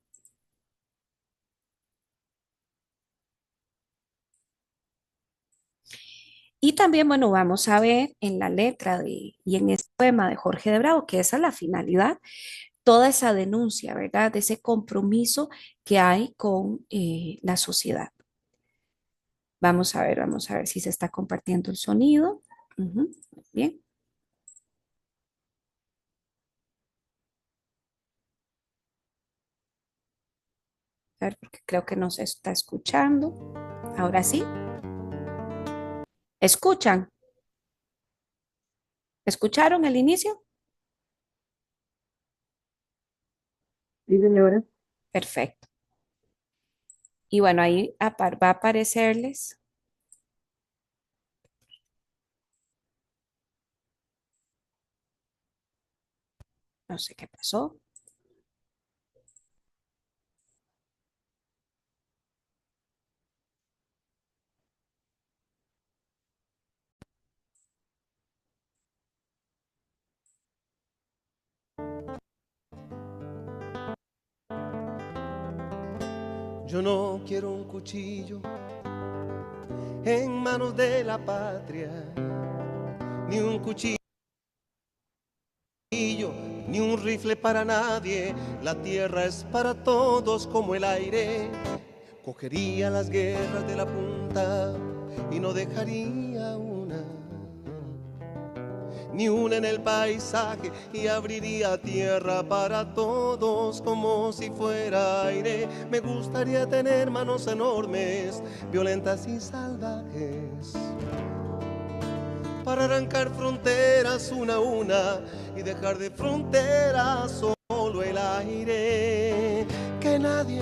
Y también, bueno, vamos a ver en la letra y en este poema de Jorge de Bravo, que esa es la finalidad, toda esa denuncia, ¿verdad? De ese compromiso que hay con la sociedad. Vamos a ver si se está compartiendo el sonido. Ujú, bien. A ver, porque creo que no se está escuchando. Ahora sí. ¿Escuchan? ¿Escucharon el inicio? Sí, señora. Perfecto. Y bueno, ahí va a aparecerles, no sé qué pasó. Yo no quiero un cuchillo en manos de la patria, ni un cuchillo, ni un rifle para nadie. La tierra es para todos como el aire. Cogería las guerras de la punta y no dejaría una, ni una en el paisaje, y abriría tierra para todos como si fuera aire. Me gustaría tener manos enormes, violentas y salvajes, para arrancar fronteras una a una y dejar de fronteras solo el aire. Que nadie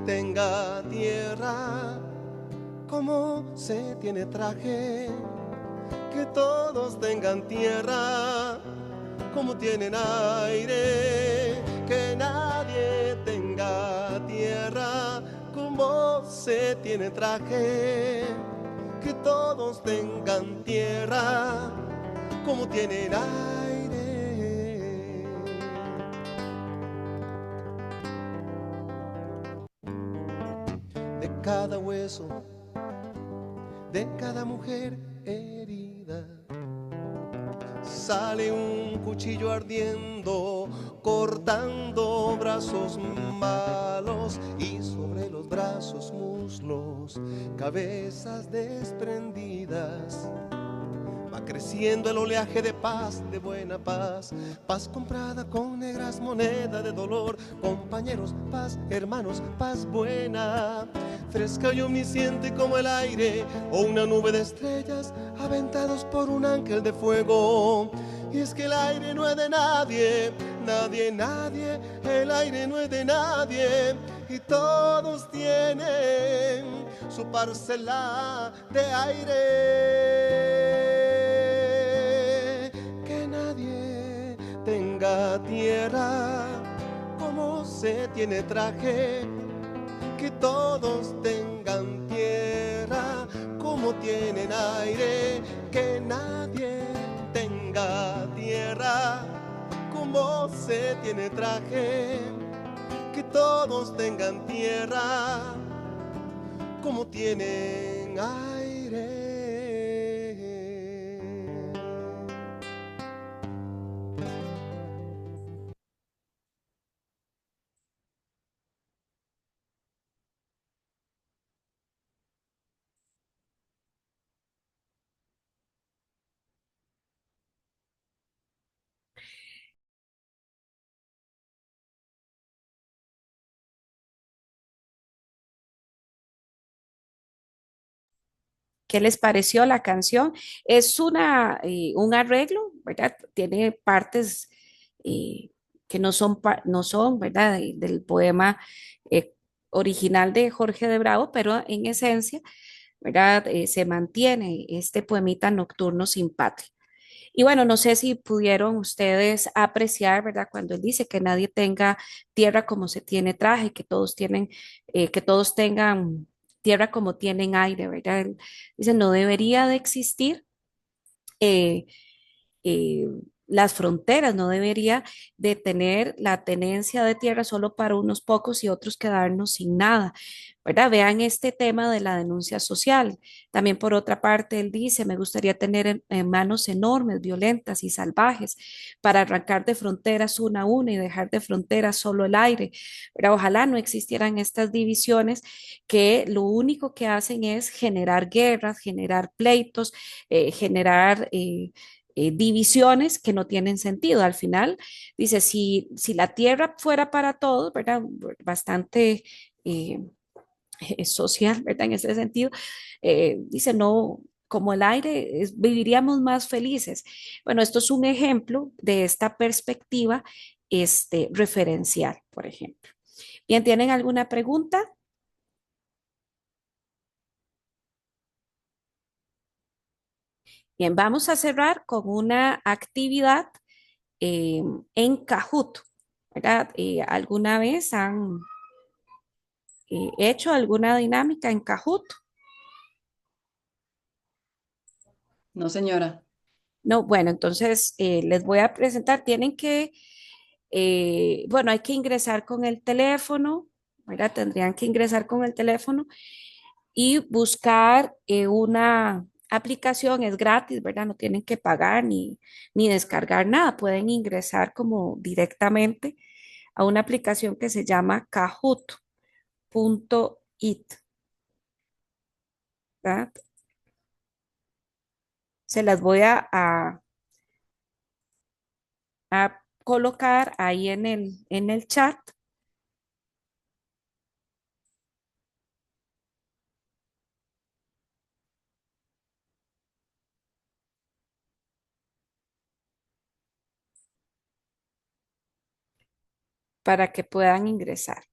tenga tierra como se tiene traje, que todos tengan tierra como tienen aire, que nadie tenga tierra como se tiene traje, que todos tengan tierra como tienen aire. De cada hueso, de cada mujer herida, sale un cuchillo ardiendo, cortando brazos malos y sobre los brazos muslos, cabezas desprendidas. Va creciendo el oleaje de paz, de buena paz, paz comprada con negras monedas de dolor. Compañeros, paz, hermanos, paz buena, fresca y omnisciente como el aire o una nube de estrellas aventados por un ángel de fuego. Y es que el aire no es de nadie, nadie, nadie, el aire no es de nadie, y todos tienen su parcela de aire. Que nadie tenga tierra como se tiene traje, que todos tengan tierra como tienen aire, que nadie tenga tierra como se tiene traje, que todos tengan tierra como tienen aire. ¿Qué les pareció la canción? Es un arreglo, ¿verdad? Tiene partes eh, que no son, ¿verdad? Del poema eh, original de Jorge de Bravo, pero en esencia, ¿verdad? Se mantiene este poemita nocturno sin patria. Y bueno, no sé si pudieron ustedes apreciar, ¿verdad? Cuando él dice que nadie tenga tierra como se tiene traje, que todos tengan tierra como tienen aire, ¿verdad? Él dice, no debería de existir eh, eh, las fronteras, no debería de tener la tenencia de tierra solo para unos pocos y otros quedarnos sin nada, ¿verdad? Vean este tema de la denuncia social. También por otra parte, él dice, me gustaría tener en manos enormes, violentas y salvajes para arrancar de fronteras una a una y dejar de fronteras solo el aire, ¿verdad? Ojalá no existieran estas divisiones que lo único que hacen es generar guerras, generar pleitos, generar divisiones que no tienen sentido. Al final, dice, si la tierra fuera para todos, ¿verdad? Bastante social, ¿verdad? En ese sentido, dice, no, como el aire, viviríamos más felices. Bueno, esto es un ejemplo de esta perspectiva referencial, por ejemplo. Bien, ¿tienen alguna pregunta? Bien, vamos a cerrar con una actividad eh, en Kahoot, ¿verdad? ¿Alguna vez han hecho alguna dinámica en Kahoot? No, señora. No, bueno, entonces les voy a presentar, bueno, hay que ingresar con el teléfono, ¿verdad? Tendrían que ingresar con el teléfono y buscar una aplicación, es gratis, ¿verdad? No tienen que pagar ni descargar nada, pueden ingresar como directamente a una aplicación que se llama Kahoot.it, ¿verdad? Se las voy a colocar ahí en el chat para que puedan ingresar.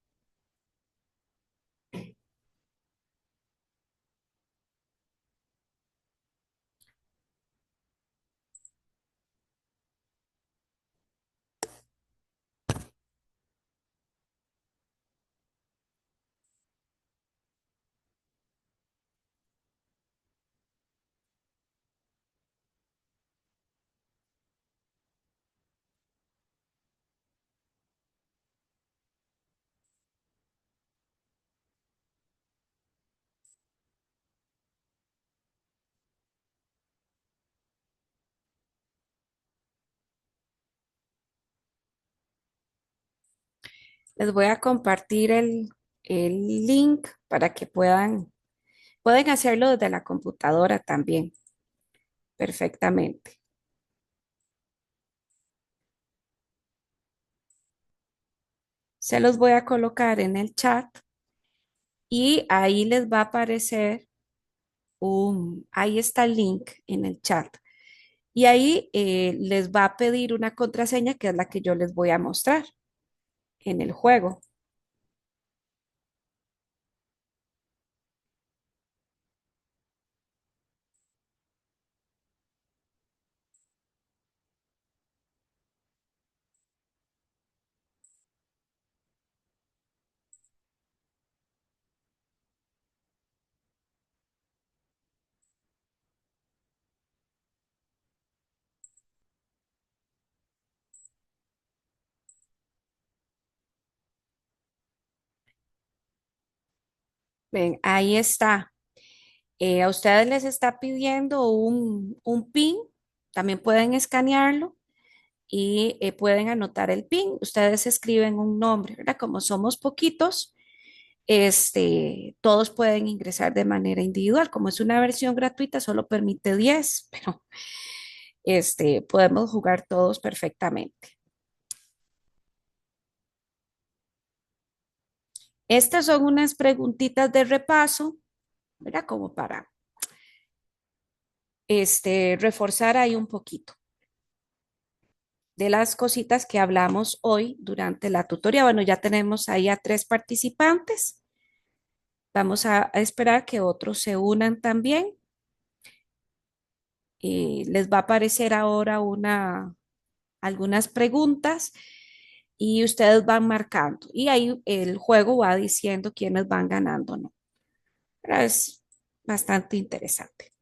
Les voy a compartir el link para que pueden hacerlo desde la computadora también, perfectamente. Se los voy a colocar en el chat y ahí les va a aparecer ahí está el link en el chat. Y ahí les va a pedir una contraseña que es la que yo les voy a mostrar en el juego. Ven, ahí está. A ustedes les está pidiendo un PIN, también pueden escanearlo y pueden anotar el PIN. Ustedes escriben un nombre, ¿verdad? Como somos poquitos, todos pueden ingresar de manera individual. Como es una versión gratuita, solo permite 10, pero podemos jugar todos perfectamente. Estas son unas preguntitas de repaso, ¿verdad? Como para reforzar ahí un poquito de las cositas que hablamos hoy durante la tutoría. Bueno, ya tenemos ahí a 3 participantes. Vamos a esperar que otros se unan también. Les va a aparecer ahora algunas preguntas y ustedes van marcando. Y ahí el juego va diciendo quiénes van ganando, ¿no? Pero es bastante interesante.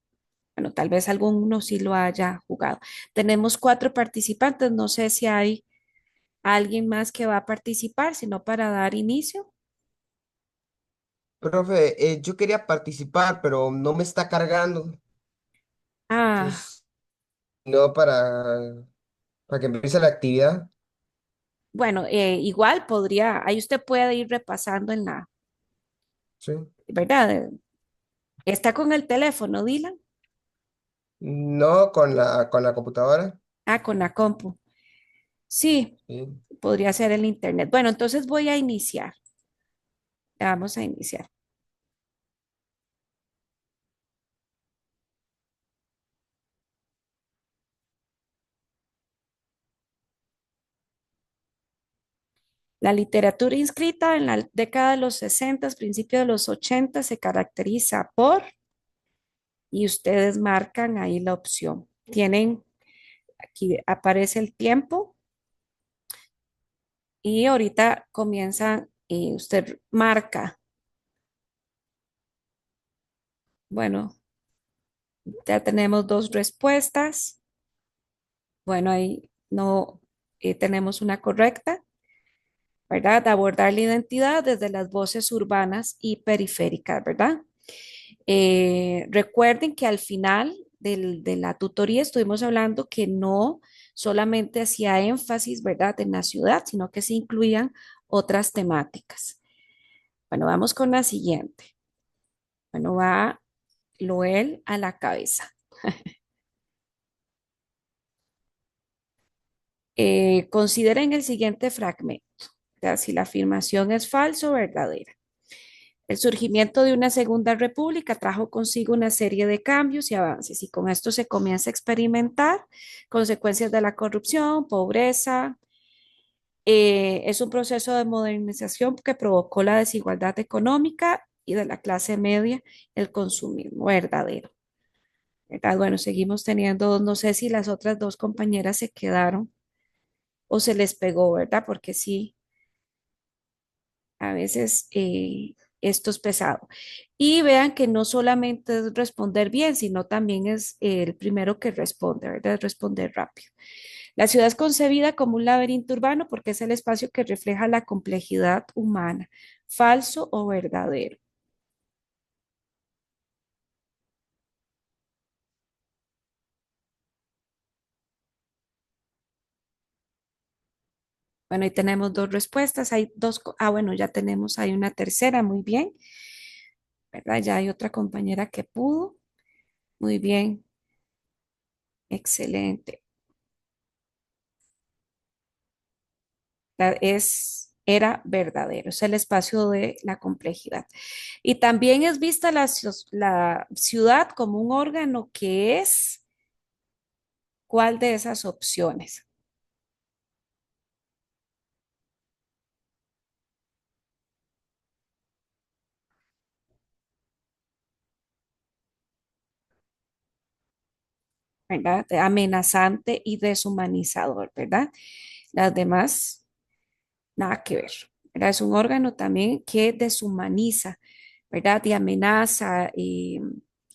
Bueno, tal vez alguno sí lo haya jugado. Tenemos 4 participantes. No sé si hay alguien más que va a participar, sino para dar inicio. Profe, yo quería participar, pero no me está cargando. Ah, Entonces, no para que empiece la actividad. bueno, igual podría, ahí usted puede ir repasando en Sí. ¿verdad? Está con el teléfono, Dylan. No con la computadora. Ah, con la compu. Sí, Sí. podría ser el internet. Bueno, entonces voy a iniciar. Vamos a iniciar. La literatura inscrita en la década de los 60, principios de los 80, se caracteriza por, y ustedes marcan ahí la opción. Tienen, aquí aparece el tiempo y ahorita comienzan, usted marca. Bueno, ya tenemos 2 respuestas. Bueno, ahí no tenemos una correcta, ¿verdad? Abordar la identidad desde las voces urbanas y periféricas, ¿verdad? Recuerden que al final de la tutoría estuvimos hablando que no solamente hacía énfasis, ¿verdad?, en la ciudad, sino que se incluían otras temáticas. Bueno, vamos con la siguiente. Bueno, va Loel a la cabeza. Consideren el siguiente fragmento, ¿verdad? Si la afirmación es falsa o verdadera. El surgimiento de una segunda república trajo consigo una serie de cambios y avances, y con esto se comienza a experimentar consecuencias de la corrupción, pobreza. Es un proceso de modernización que provocó la desigualdad económica y de la clase media, el consumismo verdadero. ¿Verdad? Bueno, seguimos teniendo, no sé si las otras 2 compañeras se quedaron o se les pegó, ¿verdad? Porque sí, a veces esto es pesado. Y vean que no solamente es responder bien, sino también es el primero que responde, ¿verdad? Responder rápido. La ciudad es concebida como un laberinto urbano porque es el espacio que refleja la complejidad humana, falso o verdadero. Bueno, ahí tenemos dos respuestas. Hay dos, bueno, ya tenemos, hay una tercera, muy bien, ¿verdad? Ya hay otra compañera que pudo. Muy bien, excelente. Era verdadero, es el espacio de la complejidad. Y también es vista la ciudad como un órgano que es, ¿cuál de esas opciones? ¿Verdad? Amenazante y deshumanizador, ¿verdad? Las demás, nada que ver, ¿verdad? Es un órgano también que deshumaniza, ¿verdad? Y amenaza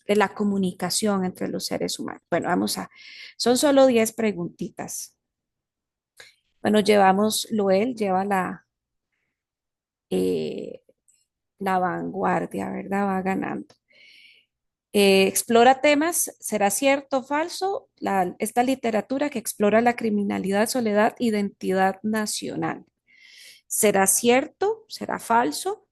la comunicación entre los seres humanos. Bueno, son solo 10 preguntitas. Bueno, Loel lleva eh, la vanguardia, ¿verdad? Va ganando. Explora temas, ¿será cierto o falso? Esta literatura que explora la criminalidad, soledad, identidad nacional. ¿Será cierto? ¿Será falso?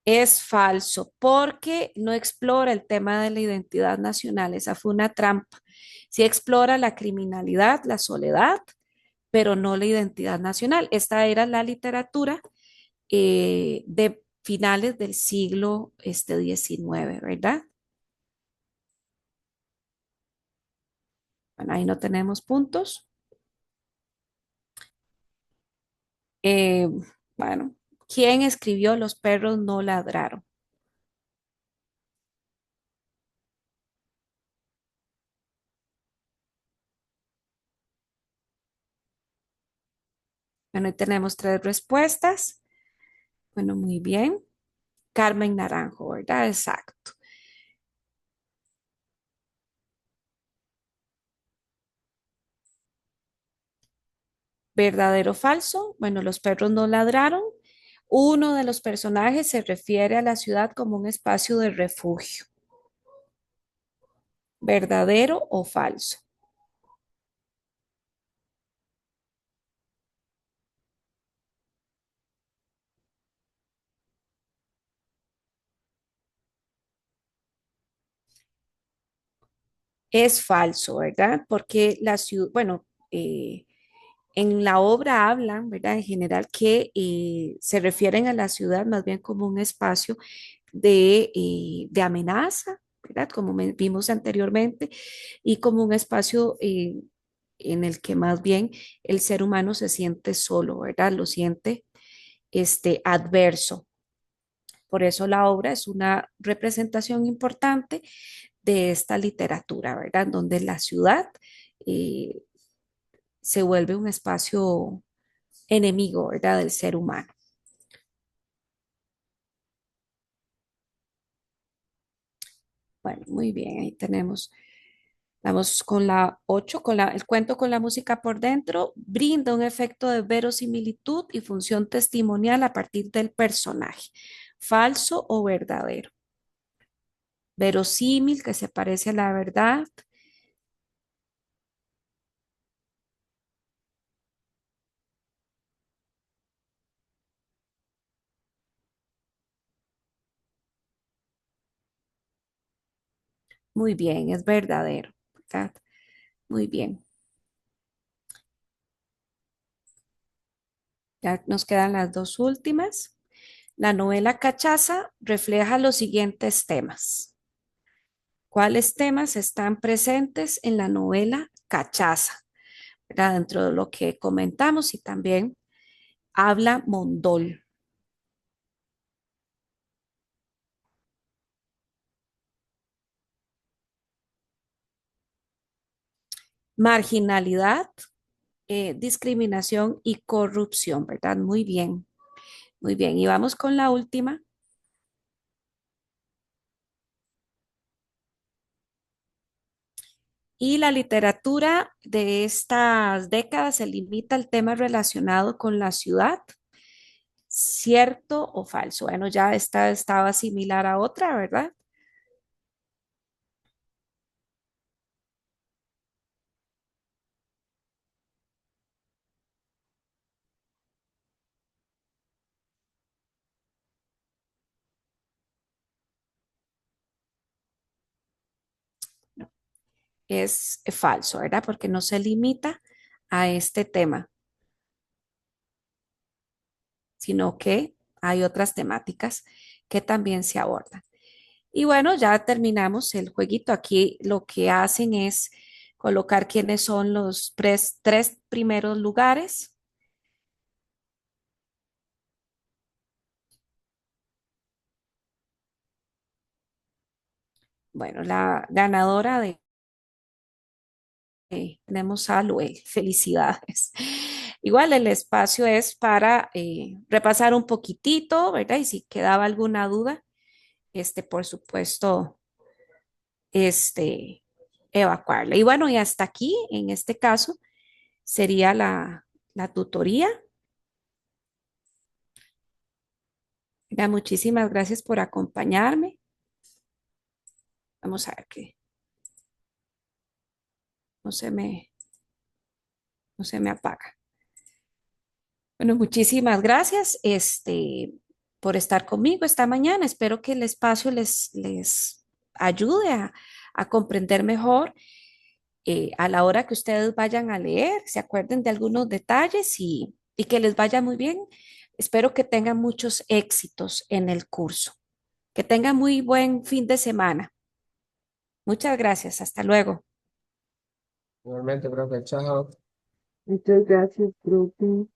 Es falso porque no explora el tema de la identidad nacional. Esa fue una trampa. Sí explora la criminalidad, la soledad, pero no la identidad nacional. Esta era la literatura de finales del siglo XIX, ¿verdad? Bueno, ahí no tenemos puntos. Eh, bueno, ¿quién escribió Los perros no ladraron? Bueno, ahí tenemos tres respuestas. Bueno, muy bien. Carmen Naranjo, ¿verdad? Exacto. ¿Verdadero o falso? Bueno, los perros no ladraron. Uno de los personajes se refiere a la ciudad como un espacio de refugio. ¿Verdadero o falso? Es falso, ¿verdad? Porque la ciudad, bueno, en la obra hablan, ¿verdad? En general que se refieren a la ciudad más bien como un espacio de amenaza, ¿verdad? Como vimos anteriormente, y como un espacio en el que más bien el ser humano se siente solo, ¿verdad? Lo siente adverso. Por eso la obra es una representación importante de esta literatura, ¿verdad? Donde la ciudad eh, se vuelve un espacio enemigo, ¿verdad? Del ser humano. Bueno, muy bien, ahí tenemos. Vamos con la 8, el cuento con la música por dentro, brinda un efecto de verosimilitud y función testimonial a partir del personaje. ¿Falso o verdadero? Verosímil, que se parece a la verdad. Muy bien, es verdadero, ¿verdad? Muy bien. Ya nos quedan las dos últimas. La novela Cachaza refleja los siguientes temas. ¿Cuáles temas están presentes en la novela Cachaza? ¿Verdad? Dentro de lo que comentamos y también habla Mondol. Marginalidad, discriminación y corrupción, ¿verdad? Muy bien, muy bien. Y vamos con la última. Y la literatura de estas décadas se limita al tema relacionado con la ciudad. ¿Cierto o falso? Bueno, ya esta estaba similar a otra, ¿verdad? es falso, ¿verdad? Porque no se limita a este tema, sino que hay otras temáticas que también se abordan. Y bueno, ya terminamos el jueguito. Aquí lo que hacen es colocar quiénes son los tres primeros lugares. Bueno, la ganadora de tenemos a Luel. Felicidades. Igual el espacio es para repasar un poquitito, ¿verdad? Y si quedaba alguna duda, por supuesto, este, evacuarla. Y bueno, y hasta aquí, en este caso, sería la tutoría. Mira, muchísimas gracias por acompañarme. Vamos a ver que no se me, no se me apaga. Bueno, muchísimas gracias, por estar conmigo esta mañana. Espero que el espacio les ayude a comprender mejor a la hora que ustedes vayan a leer, se acuerden de algunos detalles y que les vaya muy bien. Espero que tengan muchos éxitos en el curso. Que tengan muy buen fin de semana. Muchas gracias. Hasta luego. Igualmente, profe, chao. Muchas gracias, profe.